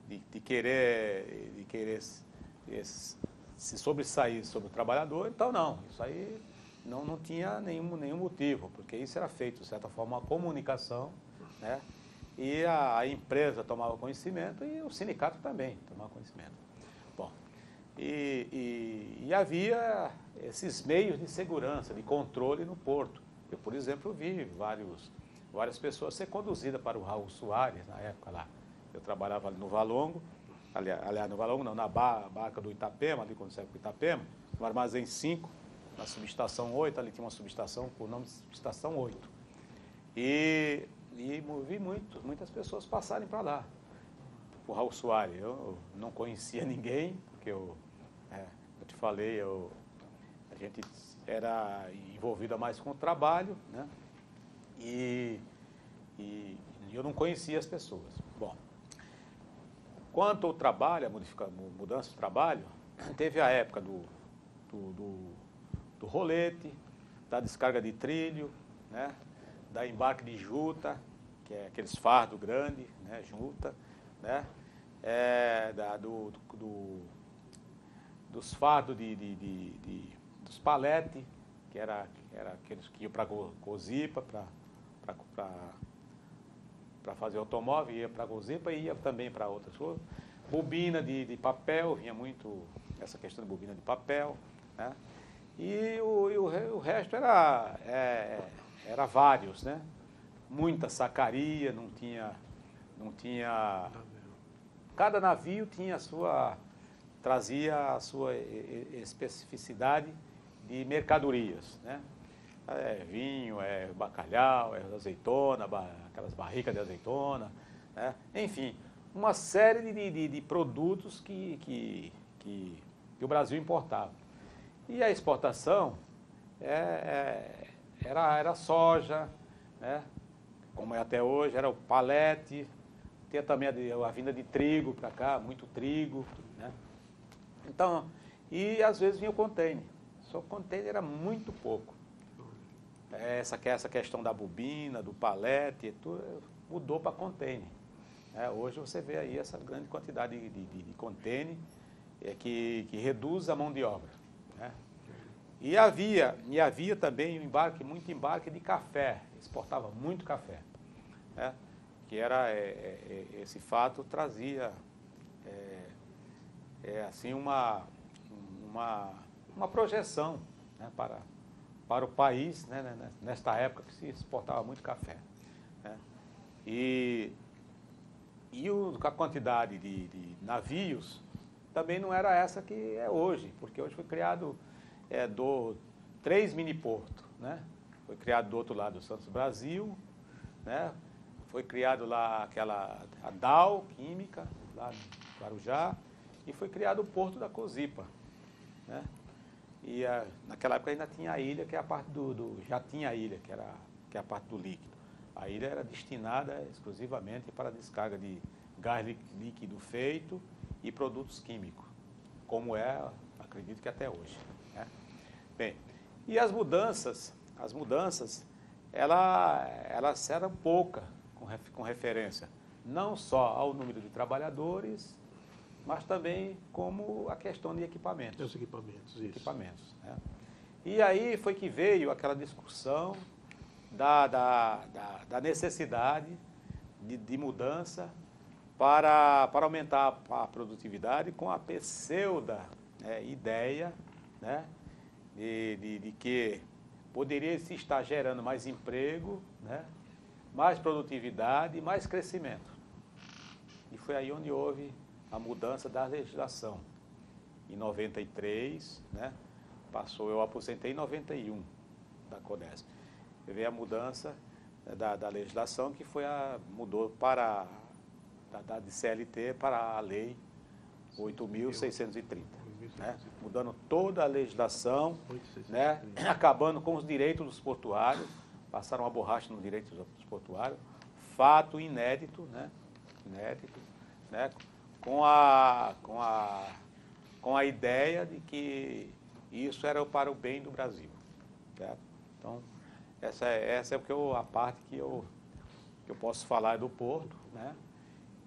de querer se sobressair sobre o trabalhador, então não, isso aí não tinha nenhum motivo, porque isso era feito, de certa forma, uma comunicação, né? E a empresa tomava conhecimento e o sindicato também tomava conhecimento. Bom, e havia esses meios de segurança, de controle no porto. Eu, por exemplo, vi várias pessoas ser conduzidas para o Raul Soares, na época lá. Eu trabalhava ali no Valongo, aliás, no Valongo não, na barca do Itapema, ali quando saiu para o Itapema, no Armazém 5, na subestação 8, ali tinha uma subestação com o nome de subestação 8. E vi muitas pessoas passarem para lá, o Raul Soares. Eu não conhecia ninguém, porque eu te falei, a gente era envolvida mais com o trabalho, né? E eu não conhecia as pessoas. Bom, quanto ao trabalho, a mudança do trabalho, teve a época do rolete, da descarga de trilho, né? Da embarque de juta, que é aqueles fardos grandes, né? Juta, né? Dos fardos dos paletes, que era aqueles que iam para Gozipa, para fazer automóvel, ia para Gozipa e ia também para outras coisas. Bobina de papel, vinha muito essa questão de bobina de papel, né? E o resto era vários, né? Muita sacaria, não tinha. Cada navio trazia a sua especificidade de mercadorias, né? É vinho, é bacalhau, é azeitona, aquelas barricas de azeitona, né? Enfim, uma série de produtos que o Brasil importava. E a exportação era soja, né? Como é até hoje, era o palete, tinha também a vinda de trigo para cá, muito trigo, né? Então, e às vezes vinha o container, só que o container era muito pouco. Essa questão da bobina, do palete, tudo, mudou para container. Hoje você vê aí essa grande quantidade de container que reduz a mão de obra, né? E havia também muito embarque de café, exportava muito café, né? Que era, esse fato trazia assim uma projeção, né, para o país, né, nesta época que se exportava muito café, né? E a quantidade de navios também não era essa que é hoje, porque hoje foi criado 3 mini-portos, né? Foi criado do outro lado o Santos Brasil, né? Foi criado lá a Dow Química, lá no Guarujá, e foi criado o Porto da Cozipa, né? E naquela época ainda tinha a ilha, que é a parte já tinha a ilha, que é a parte do líquido. A ilha era destinada exclusivamente para a descarga de gás líquido feito e produtos químicos, como acredito que até hoje, né? Bem, e as mudanças, elas eram poucas com referência não só ao número de trabalhadores, mas também como a questão de equipamentos. Os equipamentos, isso. Equipamentos, né? E aí foi que veio aquela discussão da necessidade de mudança para aumentar a produtividade com a pseudo ideia, né, de que poderia se estar gerando mais emprego, né, mais produtividade e mais crescimento. E foi aí onde houve a mudança da legislação. Em 93, né, eu aposentei em 91 da CODESP. Veio a mudança da legislação que mudou de CLT para a lei 8.630, né? Mudando toda a legislação, né? Acabando com os direitos dos portuários, passaram a borracha no direito dos portuários, fato inédito, né? Inédito, né? Com a ideia de que isso era para o bem do Brasil, certo? Então, essa é a parte que eu posso falar do Porto, né?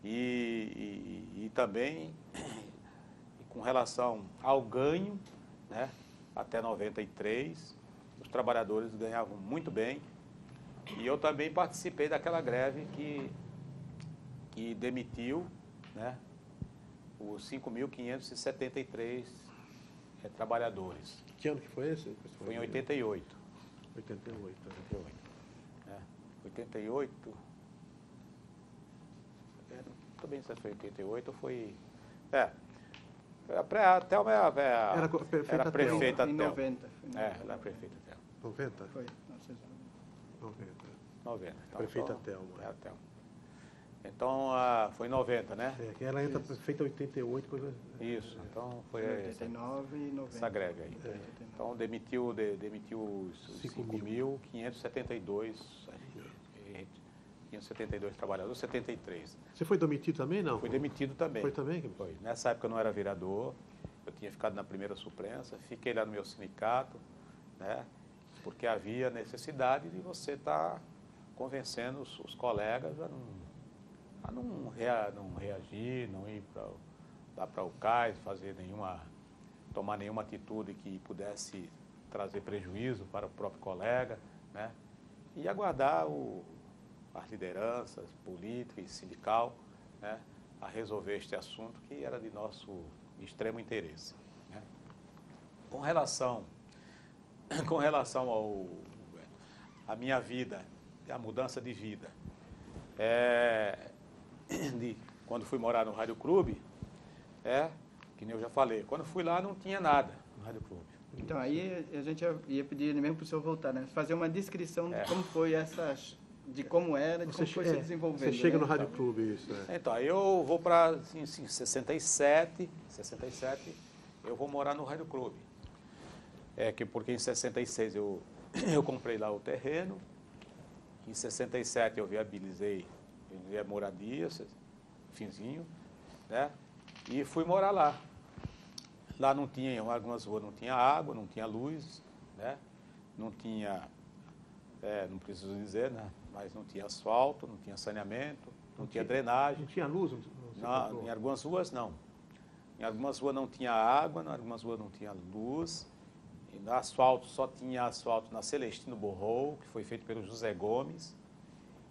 E também com relação ao ganho, né? Até 93, os trabalhadores ganhavam muito bem. E eu também participei daquela greve que demitiu, né, os 5.573 trabalhadores. Que ano que foi esse? Foi em 88. 88. 88. Não estou bem se foi 88 ou foi... Até era prefeita Em 90. Era prefeita Thelma. 90? Foi, 90. Então, Prefeita Thelma. Thelma. Então, foi em 90, né? Ela entra prefeita em 88. Depois... Isso, então foi 89 e 90. essa greve aí. Então, demitiu os 5.572 trabalhadores, 73. Você foi demitido também, não? Fui demitido também. Foi também? Foi. Nessa época eu não era vereador, eu tinha ficado na primeira suplência, fiquei lá no meu sindicato, né? Porque havia necessidade de você estar convencendo os colegas a não reagir, não ir lá para o cais, tomar nenhuma atitude que pudesse trazer prejuízo para o próprio colega, né? E aguardar as lideranças política e sindical, né, a resolver este assunto que era de nosso extremo interesse, né? Com relação à minha vida, a mudança de vida, quando fui morar no Rádio Clube, que nem eu já falei, quando fui lá não tinha nada no Rádio Clube. Então, aí a gente ia pedir mesmo para o senhor voltar, né? Fazer uma descrição de como foi de como era, de como foi se desenvolvendo. Você chega né? no Rádio Clube, isso. Então, aí eu vou para assim, 67, eu vou morar no Rádio Clube. Porque em 66 eu comprei lá o terreno, em 67 eu viabilizei a moradia, finzinho, né? E fui morar lá. Lá não tinha, em algumas ruas não tinha água, não tinha luz, né? Não tinha, não preciso dizer, né? Mas não tinha asfalto, não tinha saneamento, não tinha drenagem. Não tinha luz? Não, em algumas ruas não. Em algumas ruas não tinha água, em algumas ruas não tinha luz. E no asfalto só tinha asfalto na Celestino Borrou, que foi feito pelo José Gomes.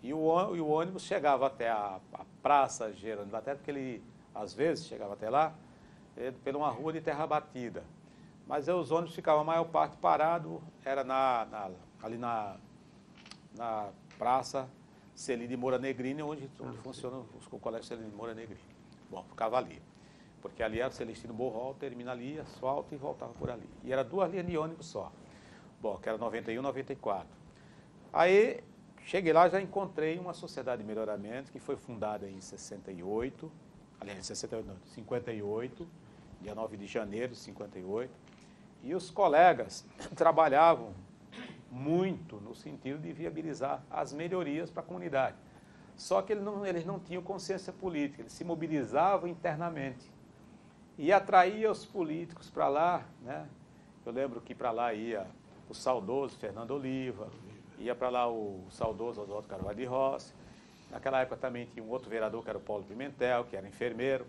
E o ônibus chegava até a Praça Gerando Baté, porque ele às vezes chegava até lá, por uma rua de terra batida. Mas os ônibus ficavam a maior parte parado, era ali na Praça Celide de Moura Negrini, onde funciona o Colégio Celide de Moura Negrini. Bom, ficava ali. Porque ali era o Celestino Borrol, termina ali, asfalto e voltava por ali. E era 2 linhas de ônibus só. Bom, que era 91 e 94. Aí, cheguei lá, já encontrei uma sociedade de melhoramento que foi fundada em 68, aliás, em 68, não, 58, dia 9 de janeiro de 58. E os colegas trabalhavam muito no sentido de viabilizar as melhorias para a comunidade. Só que eles não tinham consciência política, eles se mobilizavam internamente. E atraía os políticos para lá, né? Eu lembro que para lá ia o saudoso Fernando Oliva, ia para lá o saudoso Oswaldo Carvalho de Rossi. Naquela época também tinha um outro vereador, que era o Paulo Pimentel, que era enfermeiro.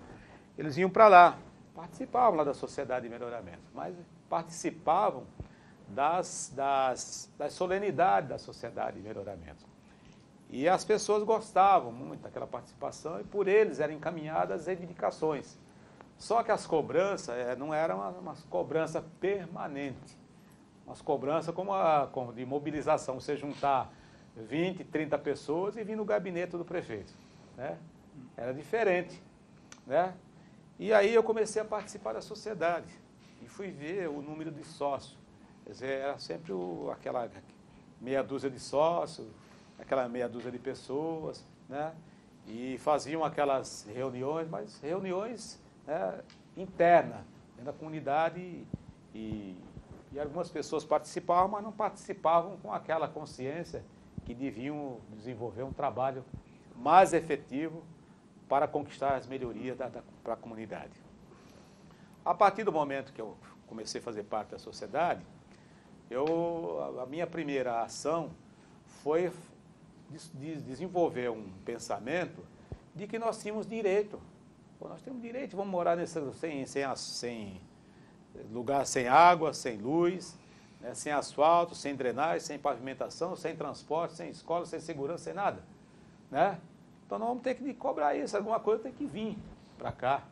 Eles iam para lá, participavam lá da Sociedade de Melhoramento, mas participavam das solenidades da Sociedade de Melhoramento. E as pessoas gostavam muito daquela participação e por eles eram encaminhadas as reivindicações. Só que as cobranças não eram uma cobrança permanente, umas cobranças como de mobilização, você juntar 20, 30 pessoas e vir no gabinete do prefeito, né? Era diferente, né? E aí eu comecei a participar da sociedade e fui ver o número de sócios. Quer dizer, era sempre aquela meia dúzia de sócios, aquela meia dúzia de pessoas, né? E faziam aquelas reuniões, mas reuniões internas, dentro da comunidade e algumas pessoas participavam, mas não participavam com aquela consciência que deviam desenvolver um trabalho mais efetivo para conquistar as melhorias para a comunidade. A partir do momento que eu comecei a fazer parte da sociedade, a minha primeira ação foi desenvolver um pensamento de que nós tínhamos direito. Pô, nós temos direito, vamos morar sem lugar, sem água, sem luz, né, sem asfalto, sem drenagem, sem pavimentação, sem transporte, sem escola, sem segurança, sem nada, né? Então nós vamos ter que cobrar isso, alguma coisa tem que vir para cá,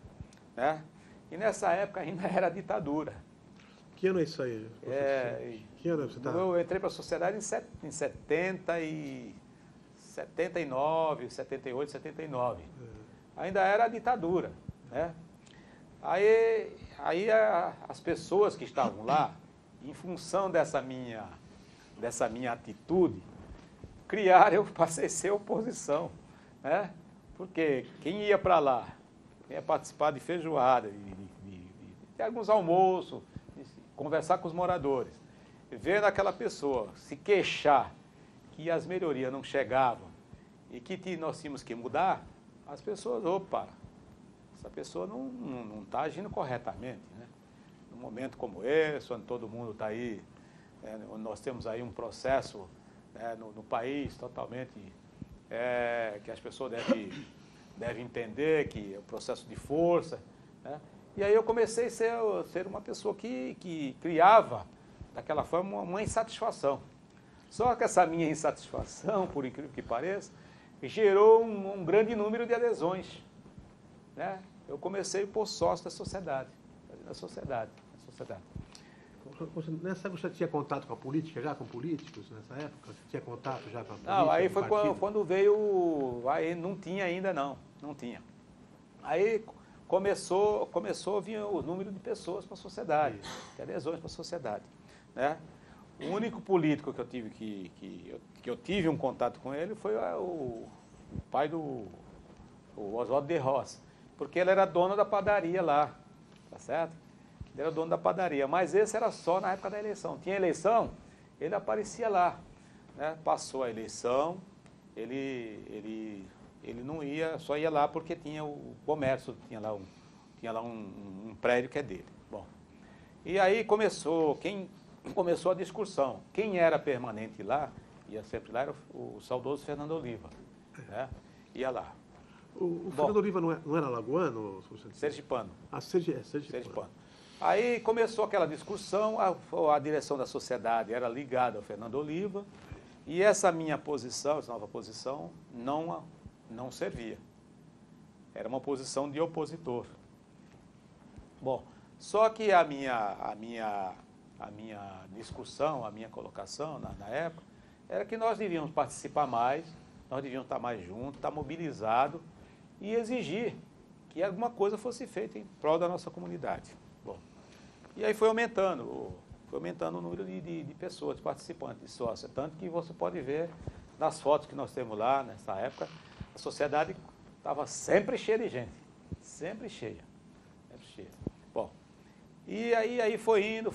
né? E nessa época ainda era ditadura. Que ano é isso aí? Que ano você está? Eu entrei para a sociedade em 79, 78, 79. Ainda era a ditadura, né? Aí as pessoas que estavam lá, em função dessa minha atitude, eu passei a ser oposição, né? Porque quem ia para lá, quem ia participar de feijoada, de alguns almoços, de conversar com os moradores, vendo aquela pessoa se queixar que as melhorias não chegavam e que nós tínhamos que mudar, as pessoas, opa, essa pessoa não está agindo corretamente, né? Num momento como esse, onde todo mundo está aí, onde nós temos aí um processo no país totalmente que as pessoas devem entender que é um processo de força, né? E aí eu comecei a ser uma pessoa que criava, daquela forma, uma insatisfação. Só que essa minha insatisfação, por incrível que pareça, gerou um grande número de adesões, né? Eu comecei por sócio da sociedade, Nessa época você tinha contato com a política, já com políticos, nessa época? Você tinha contato já com a política? Não, aí foi quando veio, aí não tinha ainda não tinha. Aí começou a vir o número de pessoas para a sociedade, de adesões para a sociedade, né? O único político que eu tive que eu tive um contato com ele foi o pai do Oswaldo de Roça, porque ele era dono da padaria lá, tá certo? Ele era dono da padaria, mas esse era só na época da eleição. Tinha eleição, ele aparecia lá, né? Passou a eleição, ele não ia, só ia lá porque tinha o comércio, tinha lá um prédio que é dele. Bom, e aí começou a discussão. Quem era permanente lá, ia sempre lá, era o saudoso Fernando Oliva, né? Ia lá. O Fernando Oliva não era alagoano? Sergipano. Ah, Sergipano. Aí começou aquela discussão, a direção da sociedade era ligada ao Fernando Oliva, e essa minha posição, essa nova posição, não servia. Era uma posição de opositor. Bom, só que a minha discussão, a minha colocação na época, era que nós devíamos participar mais, nós devíamos estar mais juntos, estar mobilizados e exigir que alguma coisa fosse feita em prol da nossa comunidade. Bom, e aí foi aumentando o número de pessoas, de participantes, de sócios, tanto que você pode ver nas fotos que nós temos lá, nessa época, a sociedade estava sempre cheia de gente, sempre cheia. Bom, e aí foi indo,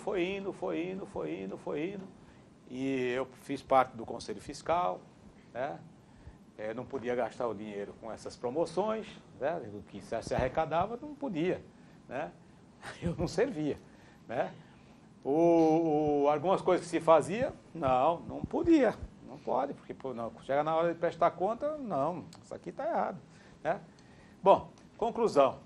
e eu fiz parte do Conselho Fiscal, né? Não podia gastar o dinheiro com essas promoções, né? O que se arrecadava não podia, né? Eu não servia, né? Algumas coisas que se fazia, não podia, não pode, porque não, chega na hora de prestar conta, não, isso aqui está errado, né? Bom, conclusão,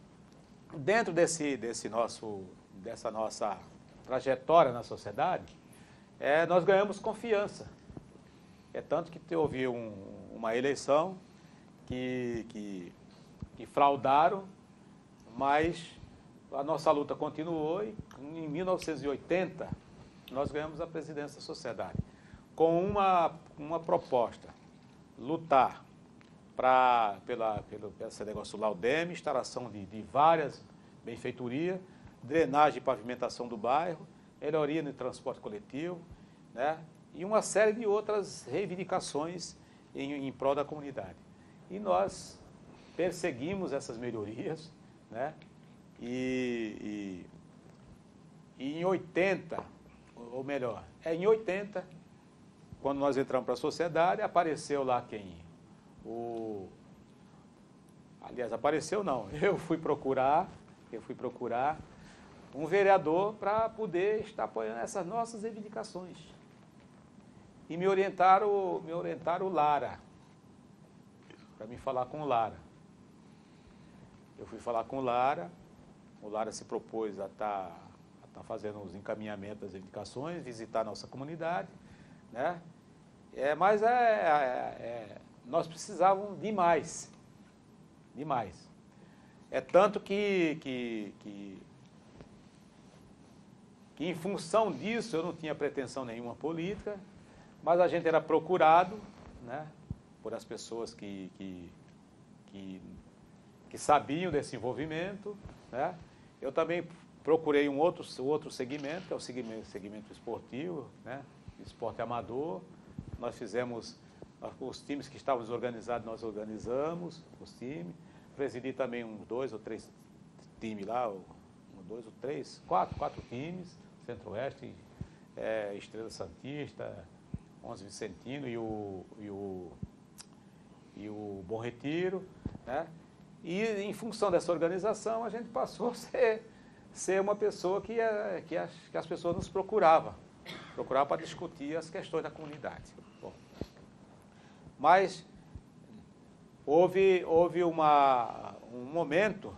dentro dessa nossa trajetória na sociedade, nós ganhamos confiança. É tanto que houve uma eleição que fraudaram, mas a nossa luta continuou e em 1980 nós ganhamos a presidência da sociedade com uma proposta, lutar pelo esse negócio Laudeme, instalação de várias benfeitorias, drenagem e pavimentação do bairro, melhoria no transporte coletivo, né? E uma série de outras reivindicações em prol da comunidade. E nós perseguimos essas melhorias, né? E em 80, ou melhor, em 80, quando nós entramos para a sociedade, apareceu lá quem? Aliás, apareceu não, eu fui procurar um vereador para poder estar apoiando essas nossas reivindicações. E me orientaram o Lara, para me falar com o Lara. Eu fui falar com o Lara se propôs a estar fazendo os encaminhamentos das reivindicações, visitar a nossa comunidade, né? Mas nós precisávamos de mais. É tanto que em função disso eu não tinha pretensão nenhuma política, mas a gente era procurado, né, por as pessoas que sabiam desse envolvimento, né? Eu também procurei um outro segmento, que é o segmento esportivo, né? Esporte amador. Nós fizemos, os times que estavam organizados, nós organizamos os times. Presidi também 2 ou 3 times lá, 2 ou 3, 4 times, Centro-Oeste, Estrela Santista, 11 Vicentino e o Bom Retiro, né? E em função dessa organização, a gente passou a ser uma pessoa que as pessoas nos procuravam para discutir as questões da comunidade. Bom, mas houve um momento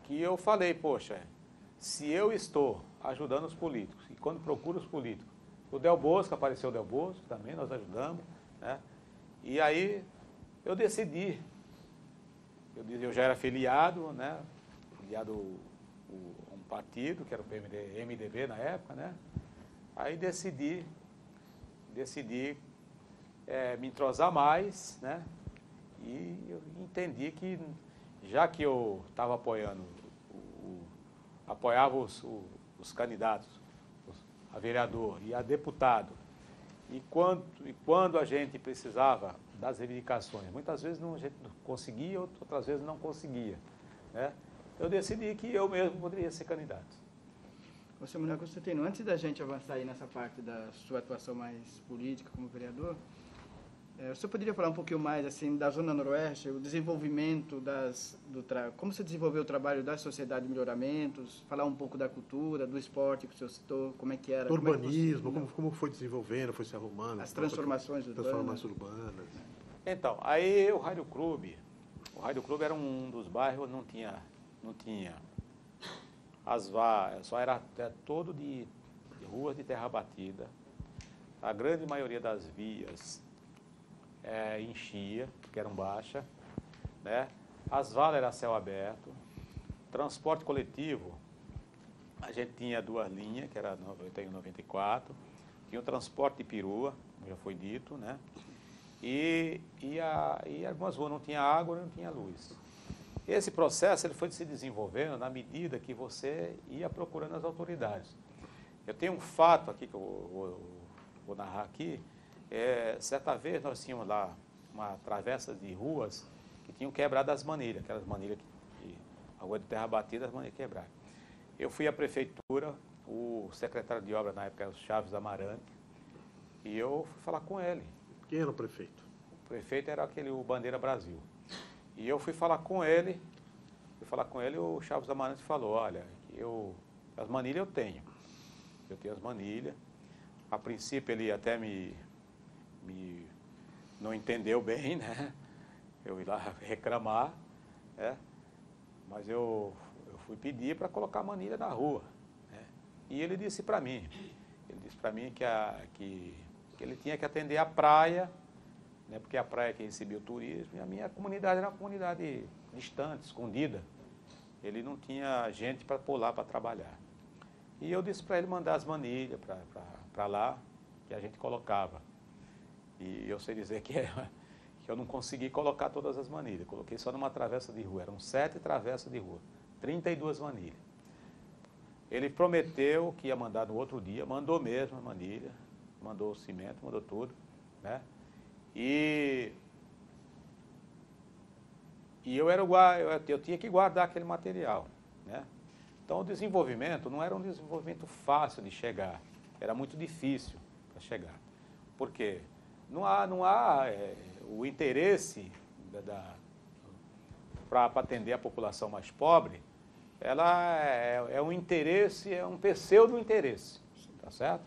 que eu falei, poxa, se eu estou ajudando os políticos, e quando procuro os políticos, apareceu o Del Bosco também, nós ajudamos, né? E aí eu decidi, eu já era filiado, né? Filiado a um partido, que era o MDB na época, né? Aí decidi me entrosar mais, né? E eu entendi que, já que eu estava apoiando apoiava os candidatos, a vereador e a deputado. E quando a gente precisava das reivindicações, muitas vezes a gente não conseguia, outras vezes não conseguia, né? Eu decidi que eu mesmo poderia ser candidato. Você, Manuel Constantino, antes da gente avançar aí nessa parte da sua atuação mais política como vereador, você poderia falar um pouquinho mais assim da Zona Noroeste, o desenvolvimento como você desenvolveu o trabalho da Sociedade de Melhoramentos, falar um pouco da cultura, do esporte que o senhor citou, como é que era? Do urbanismo, como foi desenvolvendo, foi se arrumando. As transformações urbanas. Então, aí o Rádio Clube era um dos bairros, não tinha as vagas, só era todo de ruas de terra batida. A grande maioria das vias enchia, porque eram baixas, né? As valas eram a céu aberto. Transporte coletivo, a gente tinha 2 linhas, que era 91 e 94. Tinha o transporte de perua, como já foi dito, né? E algumas ruas não tinha água, não tinha luz. Esse processo ele foi se desenvolvendo na medida que você ia procurando as autoridades. Eu tenho um fato aqui que eu vou narrar aqui. Certa vez nós tínhamos lá uma travessa de ruas que tinham quebrado as manilhas, aquelas manilhas que a rua de terra batida, as manilhas quebraram. Eu fui à prefeitura, o secretário de obra na época era o Chaves Amarante, e eu fui falar com ele. Quem era o prefeito? O prefeito era o Bandeira Brasil. E eu fui falar com ele, o Chaves Amarante falou, olha, as manilhas eu tenho as manilhas. A princípio ele até não entendeu bem, né? Eu ia lá reclamar, né? Mas eu fui pedir para colocar a manilha na rua, né? E ele disse para mim que ele tinha que atender a praia, né? Porque a praia que recebia o turismo, e a minha comunidade era uma comunidade distante, escondida. Ele não tinha gente para pular para trabalhar. E eu disse para ele mandar as manilhas para lá, que a gente colocava. E eu sei dizer que eu não consegui colocar todas as manilhas. Coloquei só numa travessa de rua. Eram 7 travessas de rua, 32 manilhas. Ele prometeu que ia mandar no outro dia, mandou mesmo a manilha, mandou o cimento, mandou tudo, né? E eu tinha que guardar aquele material, né? Então o desenvolvimento não era um desenvolvimento fácil de chegar, era muito difícil para chegar. Por quê? Não há o interesse para atender a população mais pobre, ela é um interesse, é um pseudo-interesse, tá certo?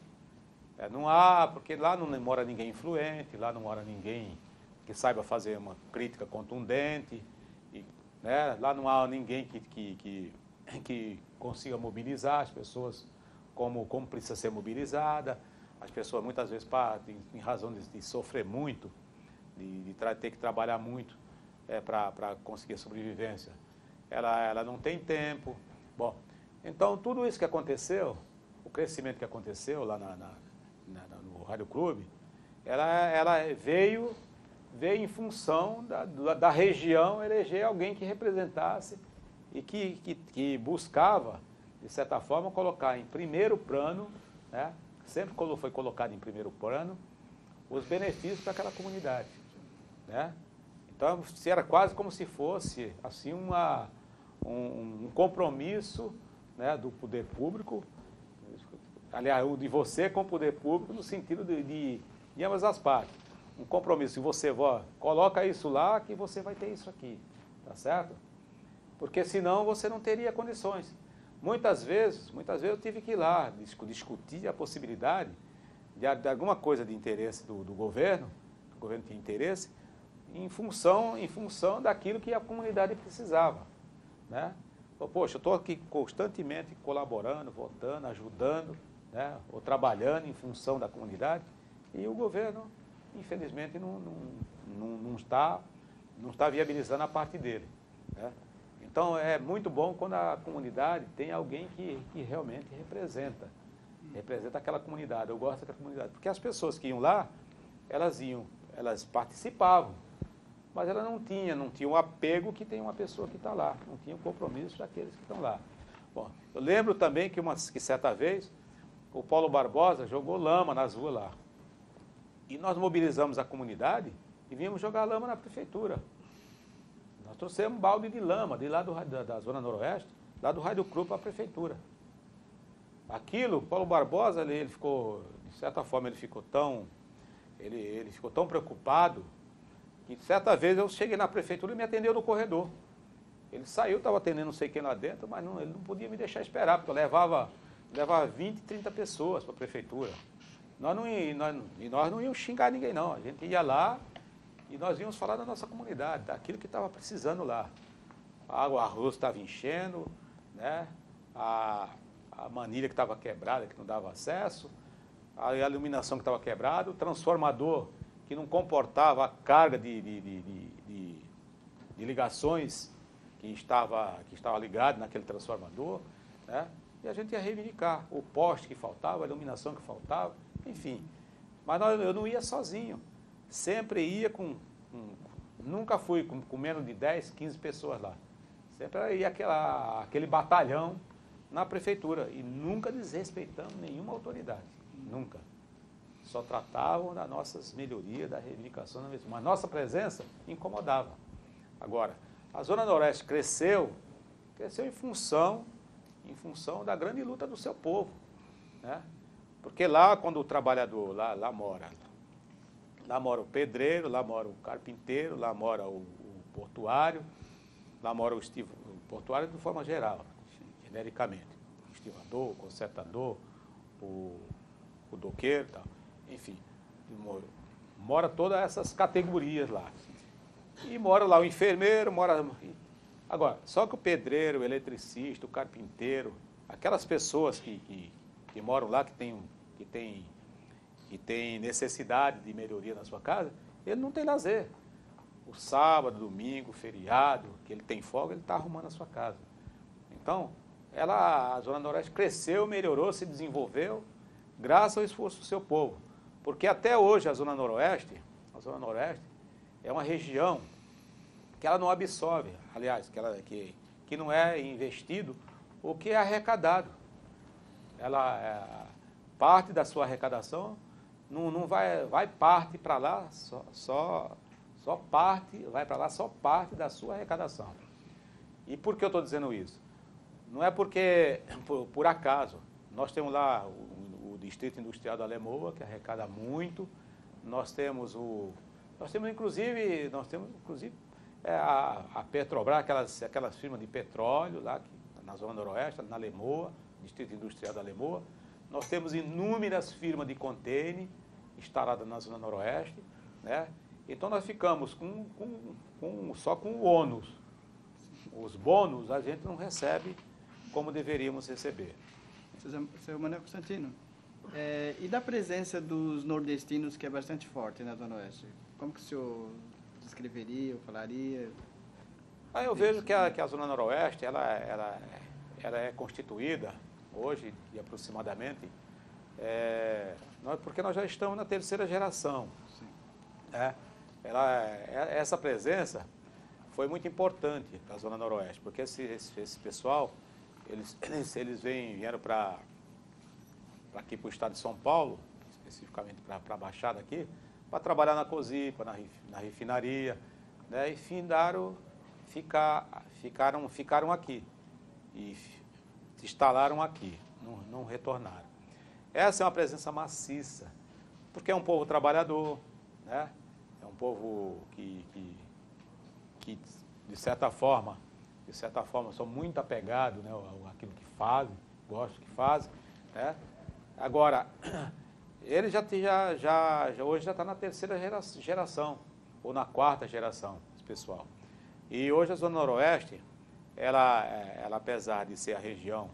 Não há, porque lá não mora ninguém influente, lá não mora ninguém que saiba fazer uma crítica contundente, né? Lá não há ninguém que consiga mobilizar as pessoas como precisa ser mobilizada. As pessoas muitas vezes, em razão de sofrer muito, de ter que trabalhar muito para conseguir a sobrevivência, ela não tem tempo. Bom, então tudo isso que aconteceu, o crescimento que aconteceu lá no Rádio Clube, ela veio em função da região eleger alguém que representasse e que buscava, de certa forma, colocar em primeiro plano, né? Sempre foi colocado em primeiro plano os benefícios para aquela comunidade, né? Então, era quase como se fosse assim um compromisso, né, do poder público, aliás, o de você com o poder público, no sentido de ambas as partes. Um compromisso, se você coloca isso lá, que você vai ter isso aqui, tá certo? Porque senão você não teria condições. Muitas vezes eu tive que ir lá discutir a possibilidade de alguma coisa de interesse do governo, o governo tinha interesse, em função daquilo que a comunidade precisava, né? Poxa, eu estou aqui constantemente colaborando, votando, ajudando, né? Ou trabalhando em função da comunidade, e o governo, infelizmente, não está viabilizando a parte dele, né? Então, é muito bom quando a comunidade tem alguém que realmente representa aquela comunidade. Eu gosto daquela comunidade, porque as pessoas que iam lá, elas participavam, mas elas não tinham o apego que tem uma pessoa que está lá, não tinha o compromisso daqueles que estão lá. Bom, eu lembro também que certa vez o Paulo Barbosa jogou lama nas ruas lá. E nós mobilizamos a comunidade e viemos jogar lama na prefeitura. Nós trouxemos balde de lama de lá da Zona Noroeste, lá do Raio do Cru para a prefeitura. Aquilo, Paulo Barbosa, ele ficou, de certa forma, ele ficou tão preocupado que certa vez eu cheguei na prefeitura e me atendeu no corredor. Ele saiu, estava atendendo não sei quem lá dentro, mas ele não podia me deixar esperar, porque eu levava 20, 30 pessoas para a prefeitura. Nós não íamos xingar ninguém, não. A gente ia lá e nós íamos falar da nossa comunidade, daquilo que estava precisando lá. A água, a rua estava enchendo, né? A manilha que estava quebrada, que não dava acesso, a iluminação que estava quebrada, o transformador que não comportava a carga de ligações que estava ligado naquele transformador, né? E a gente ia reivindicar o poste que faltava, a iluminação que faltava, enfim. Mas eu não ia sozinho, sempre ia nunca fui com menos de 10, 15 pessoas lá. Sempre ia aquele batalhão na prefeitura e nunca desrespeitamos nenhuma autoridade, nunca. Só tratavam das nossas melhorias, da reivindicação, mas nossa presença incomodava. Agora, a Zona Noroeste cresceu em função da grande luta do seu povo, né? Porque lá, quando o trabalhador lá mora o pedreiro, lá mora o carpinteiro, lá mora o portuário, lá mora o portuário de forma geral, genericamente. O estivador, o consertador, o doqueiro e tal. Enfim, mora todas essas categorias lá. E mora lá o enfermeiro, Agora, só que o pedreiro, o eletricista, o carpinteiro, aquelas pessoas que moram lá, que tem necessidade de melhoria na sua casa, ele não tem lazer. O sábado, domingo, feriado, que ele tem folga, ele está arrumando a sua casa. Então, a Zona Noroeste cresceu, melhorou, se desenvolveu, graças ao esforço do seu povo. Porque até hoje a Zona Noroeste é uma região que ela não absorve, aliás, que não é investido o que é arrecadado. Parte da sua arrecadação não vai parte para lá, vai para lá só parte da sua arrecadação. E por que eu estou dizendo isso? Não é porque, por acaso, nós temos lá o Distrito Industrial da Lemoa, que arrecada muito, nós temos inclusive a Petrobras, aquelas firmas de petróleo lá na Zona Noroeste, na Lemoa, Distrito Industrial da Lemoa. Nós temos inúmeras firmas de container instaladas na Zona Noroeste, né? Então nós ficamos só com o ônus. Os bônus a gente não recebe como deveríamos receber. Seu Manuel Constantino, e da presença dos nordestinos, que é bastante forte na Zona Oeste, como que o senhor descreveria ou falaria? Eu vejo que a Zona Noroeste ela é constituída hoje de aproximadamente, porque nós já estamos na terceira geração. Sim. Essa presença foi muito importante para a Zona Noroeste, porque esse pessoal, eles vieram para aqui para o estado de São Paulo, especificamente para a Baixada aqui, para trabalhar na COSIPA, na refinaria, né? E ficaram aqui e se instalaram aqui, não retornaram. Essa é uma presença maciça, porque é um povo trabalhador, né? É um povo que de certa forma, são muito apegados, né, àquilo que fazem, gostam do que fazem, né? Agora, ele hoje já está na terceira geração, ou na quarta geração, esse pessoal. E hoje a Zona Noroeste, ela apesar de ser a região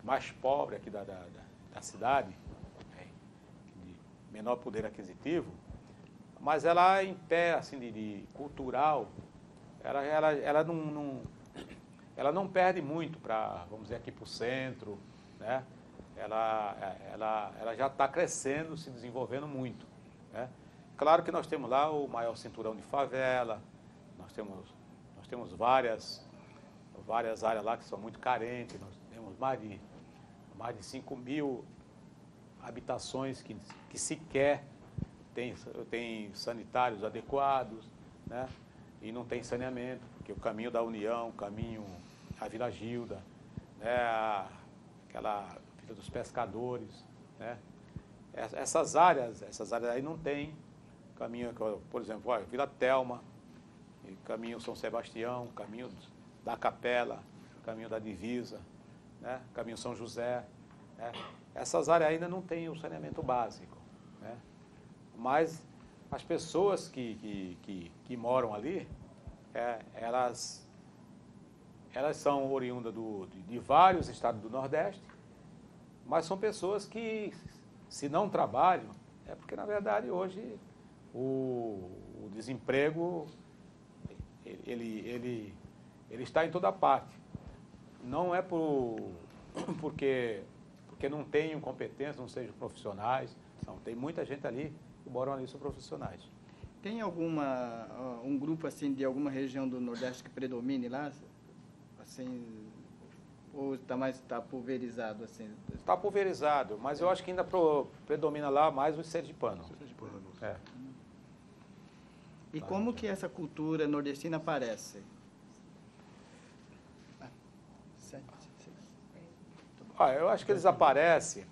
mais pobre aqui da cidade, de menor poder aquisitivo, mas ela em pé, assim, de cultural, ela não perde muito para, vamos dizer, aqui para o centro, né? Ela já está crescendo, se desenvolvendo muito, né? Claro que nós temos lá o maior cinturão de favela, nós temos várias várias áreas lá que são muito carentes, nós temos mais de 5.000 habitações que sequer tem sanitários adequados, né? E não tem saneamento, porque o caminho da União, a Vila Gilda, né? Aquela Vila dos Pescadores, né? Essas áreas aí não tem caminho, por exemplo, olha, Vila Telma, caminho São Sebastião, caminho da Capela, caminho da Divisa, né? Caminho São José, né? Essas áreas ainda não têm o saneamento básico, né? Mas as pessoas que moram ali, elas são oriundas de vários estados do Nordeste, mas são pessoas que, se não trabalham, é porque, na verdade, hoje o desemprego ele está em toda parte. Não é porque não tenham competência, não sejam profissionais. Não, tem muita gente ali que moram ali, são profissionais. Tem um grupo assim de alguma região do Nordeste que predomine lá, assim, ou está pulverizado assim? Está pulverizado, mas eu acho que ainda predomina lá mais os sergipanos. É. E como que essa cultura nordestina aparece? Eu acho que eles aparecem,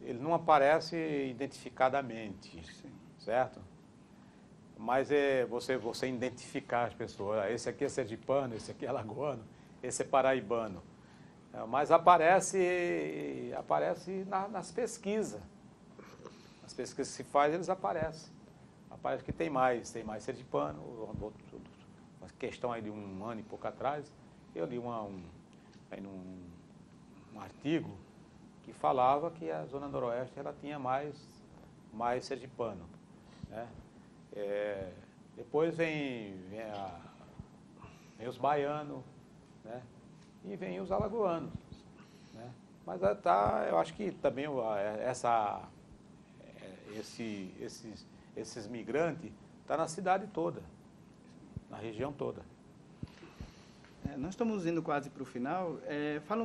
ele não aparece identificadamente, certo? Mas você identificar as pessoas, esse aqui é sergipano, esse aqui é alagoano, esse é paraibano. Mas aparece nas pesquisas. Nas pesquisas que se faz, eles aparecem. Aparece que tem mais sergipano. Uma questão aí de um ano e pouco atrás, eu li um artigo que falava que a Zona Noroeste ela tinha mais sergipano, né? Depois vem os baianos, né? E vem os alagoanos, né? Mas eu acho que também esses migrantes estão na cidade toda, na região toda. Nós estamos indo quase para o final. Fala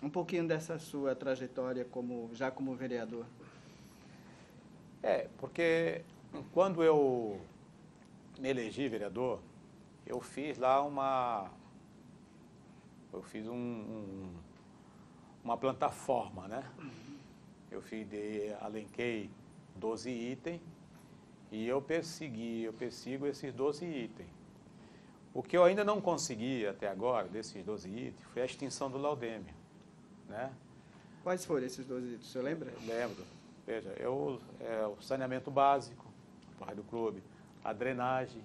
um pouquinho dessa sua trajetória já como vereador. Porque quando eu me elegi vereador, eu fiz lá uma plataforma, né? Eu elenquei 12 itens e eu persigo esses 12 itens. O que eu ainda não consegui até agora, desses 12 itens, foi a extinção do laudêmio, né? Quais foram esses 12 itens? O senhor lembra? Lembro. Veja, o saneamento básico do Rádio Clube, a drenagem,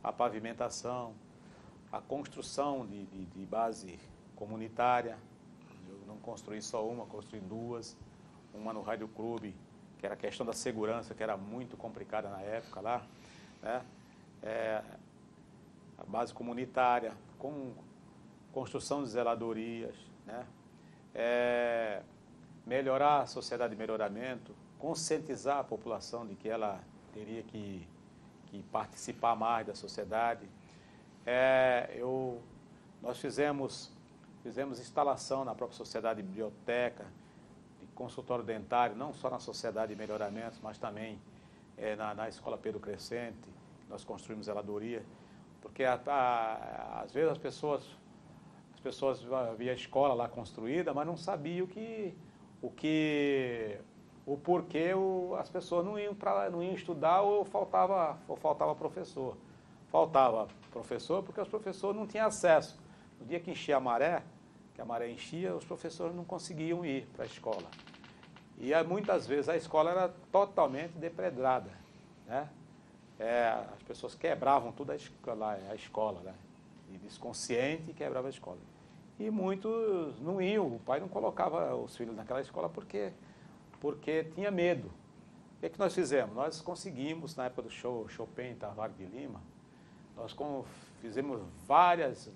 a pavimentação, a construção de base comunitária. Eu não construí só uma, construí duas. Uma no Rádio Clube, que era a questão da segurança, que era muito complicada na época lá, né? A base comunitária, com construção de zeladorias, né? Melhorar a sociedade de melhoramento, conscientizar a população de que ela teria que participar mais da sociedade. Nós fizemos instalação na própria sociedade de biblioteca, de consultório dentário, não só na sociedade de melhoramentos, mas também na Escola Pedro Crescente. Nós construímos zeladoria, porque às vezes as pessoas viam a escola lá construída, mas não sabiam o porquê as pessoas não iam estudar ou faltava professor. Faltava professor porque os professores não tinham acesso. No dia que enchia a maré, que a maré enchia, os professores não conseguiam ir para a escola. E muitas vezes a escola era totalmente depredrada, né? As pessoas quebravam toda a escola, né? E desconsciente quebrava a escola. E muitos não iam, o pai não colocava os filhos naquela escola porque tinha medo. O que nós fizemos? Nós conseguimos, na época do Chopin em Tavares de Lima, nós fizemos várias,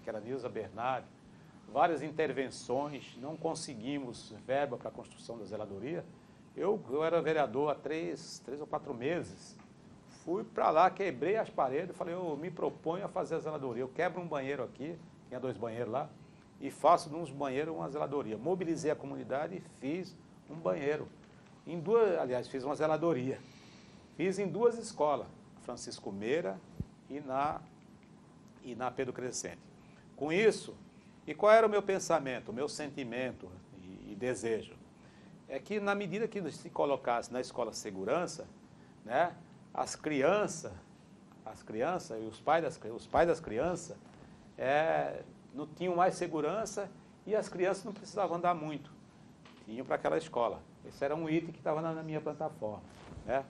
que era Nilza Bernardi, várias intervenções, não conseguimos verba para a construção da zeladoria. Eu era vereador há 3 ou 4 meses, fui para lá, quebrei as paredes, falei, eu me proponho a fazer a zeladoria. Eu quebro um banheiro aqui, tinha 2 banheiros lá, e faço nos banheiros uma zeladoria. Mobilizei a comunidade e fiz um banheiro. Fiz uma zeladoria. Fiz em 2 escolas, Francisco Meira e na Pedro Crescente. Com isso, e qual era o meu pensamento, o meu sentimento e desejo? É que na medida que se colocasse na escola segurança, né, as crianças e os pais das crianças não tinham mais segurança e as crianças não precisavam andar muito. Tinham para aquela escola. Esse era um item que estava na minha plataforma, né?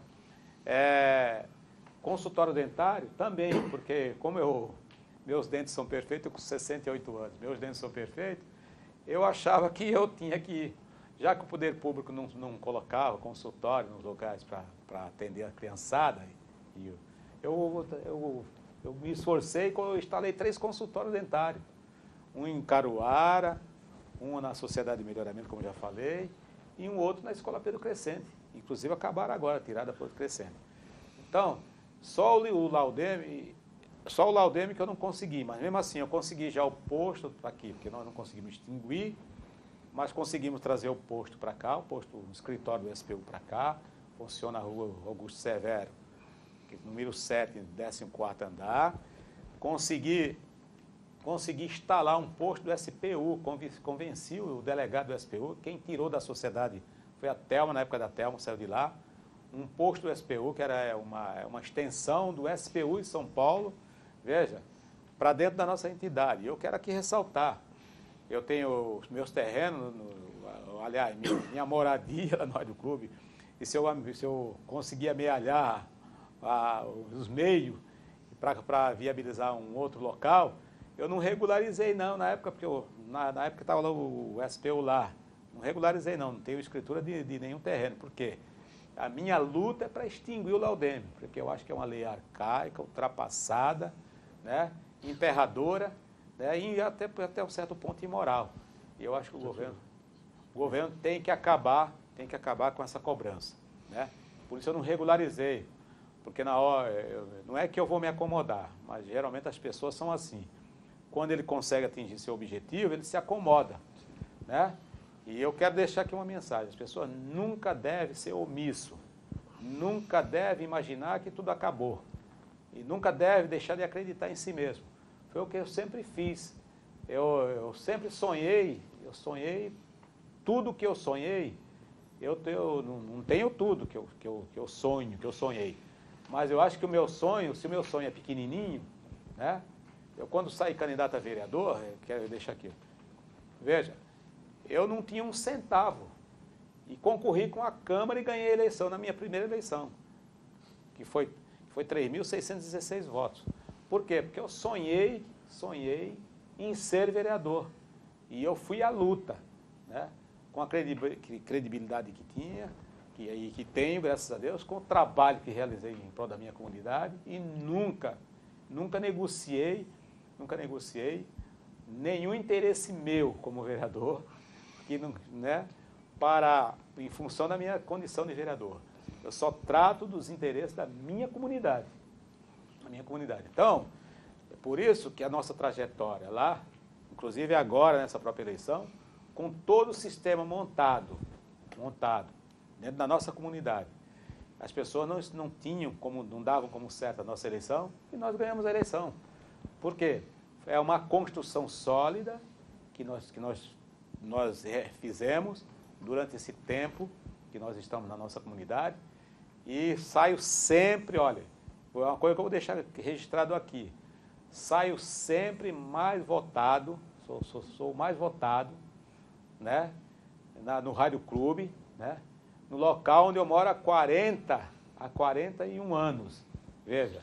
Consultório dentário também, porque como meus dentes são perfeitos, eu com 68 anos, meus dentes são perfeitos, eu achava que eu tinha que ir. Já que o poder público não colocava consultório nos locais para atender a criançada, eu me esforcei e eu instalei 3 consultórios dentários. Um em Caruara, um na Sociedade de Melhoramento, como já falei, e um outro na Escola Pedro Crescente. Inclusive acabaram agora, tirada Pedro Crescente. Então, só o Laudeme que eu não consegui, mas mesmo assim eu consegui já o posto aqui, porque nós não conseguimos extinguir, mas conseguimos trazer o posto para cá, o escritório do SPU para cá, funciona na rua Augusto Severo, número 7, 14º andar. Consegui instalar um posto do SPU, convenci o delegado do SPU, quem tirou da sociedade foi a Thelma, na época da Thelma, saiu de lá, um posto do SPU, que era uma extensão do SPU em São Paulo, veja, para dentro da nossa entidade. Eu quero aqui ressaltar, eu tenho os meus terrenos, aliás, minha moradia lá no Rádio Clube, e se eu conseguir amealhar os meios para viabilizar um outro local, eu não regularizei não na época, porque na época estava lá o SPU lá, não regularizei não tenho escritura de nenhum terreno, por quê? A minha luta é para extinguir o Laudeme, porque eu acho que é uma lei arcaica, ultrapassada, né, emperradora, né, e até um certo ponto imoral. E eu acho que o governo tem que acabar com essa cobrança, né? Por isso eu não regularizei, porque na hora, não é que eu vou me acomodar, mas geralmente as pessoas são assim. Quando ele consegue atingir seu objetivo, ele se acomoda, né? E eu quero deixar aqui uma mensagem, as pessoas nunca devem ser omisso, nunca devem imaginar que tudo acabou, e nunca devem deixar de acreditar em si mesmo. Foi o que eu sempre fiz, eu sempre sonhei, tudo que eu sonhei, eu não tenho tudo que eu sonhei, mas eu acho que o meu sonho, se o meu sonho é pequenininho, né? Eu quando saí candidato a vereador, quero deixar aqui, veja, eu não tinha um centavo e concorri com a Câmara e ganhei a eleição na minha primeira eleição, que foi 3.616 votos. Por quê? Porque eu sonhei em ser vereador e eu fui à luta, né? Com a credibilidade que tinha, que tenho, graças a Deus, com o trabalho que realizei em prol da minha comunidade e nunca negociei nenhum interesse meu como vereador, né, em função da minha condição de vereador. Eu só trato dos interesses da minha comunidade. Então, é por isso que a nossa trajetória lá, inclusive agora nessa própria eleição, com todo o sistema montado dentro da nossa comunidade, as pessoas não davam como certa a nossa eleição e nós ganhamos a eleição. Por quê? É uma construção sólida que nós fizemos durante esse tempo que nós estamos na nossa comunidade e saio sempre, olha, é uma coisa que eu vou deixar registrado aqui, saio sempre mais votado, sou mais votado, né, no Rádio Clube, né, no local onde eu moro há 41 anos. Veja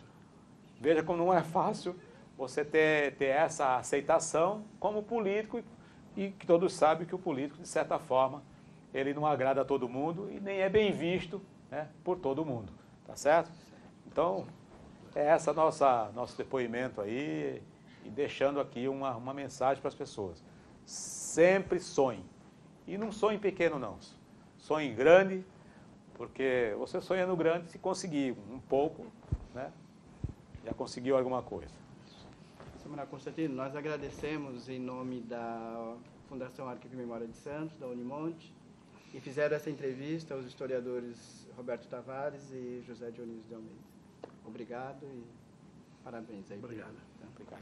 como não é fácil você ter essa aceitação como político e que todos sabem que o político, de certa forma, ele não agrada a todo mundo e nem é bem visto, né, por todo mundo, tá certo? Então, é esse nosso depoimento aí e deixando aqui uma mensagem para as pessoas. Sempre sonhe. E não sonhe pequeno não, sonhe grande, porque você sonhando grande, se conseguir um pouco, né, já conseguiu alguma coisa. Samuel Constantino, nós agradecemos em nome da Fundação Arquivo e Memória de Santos, da Unimonte, e fizeram essa entrevista aos historiadores Roberto Tavares e José Dionísio de Almeida. Obrigado e parabéns aí. Obrigado. Obrigado.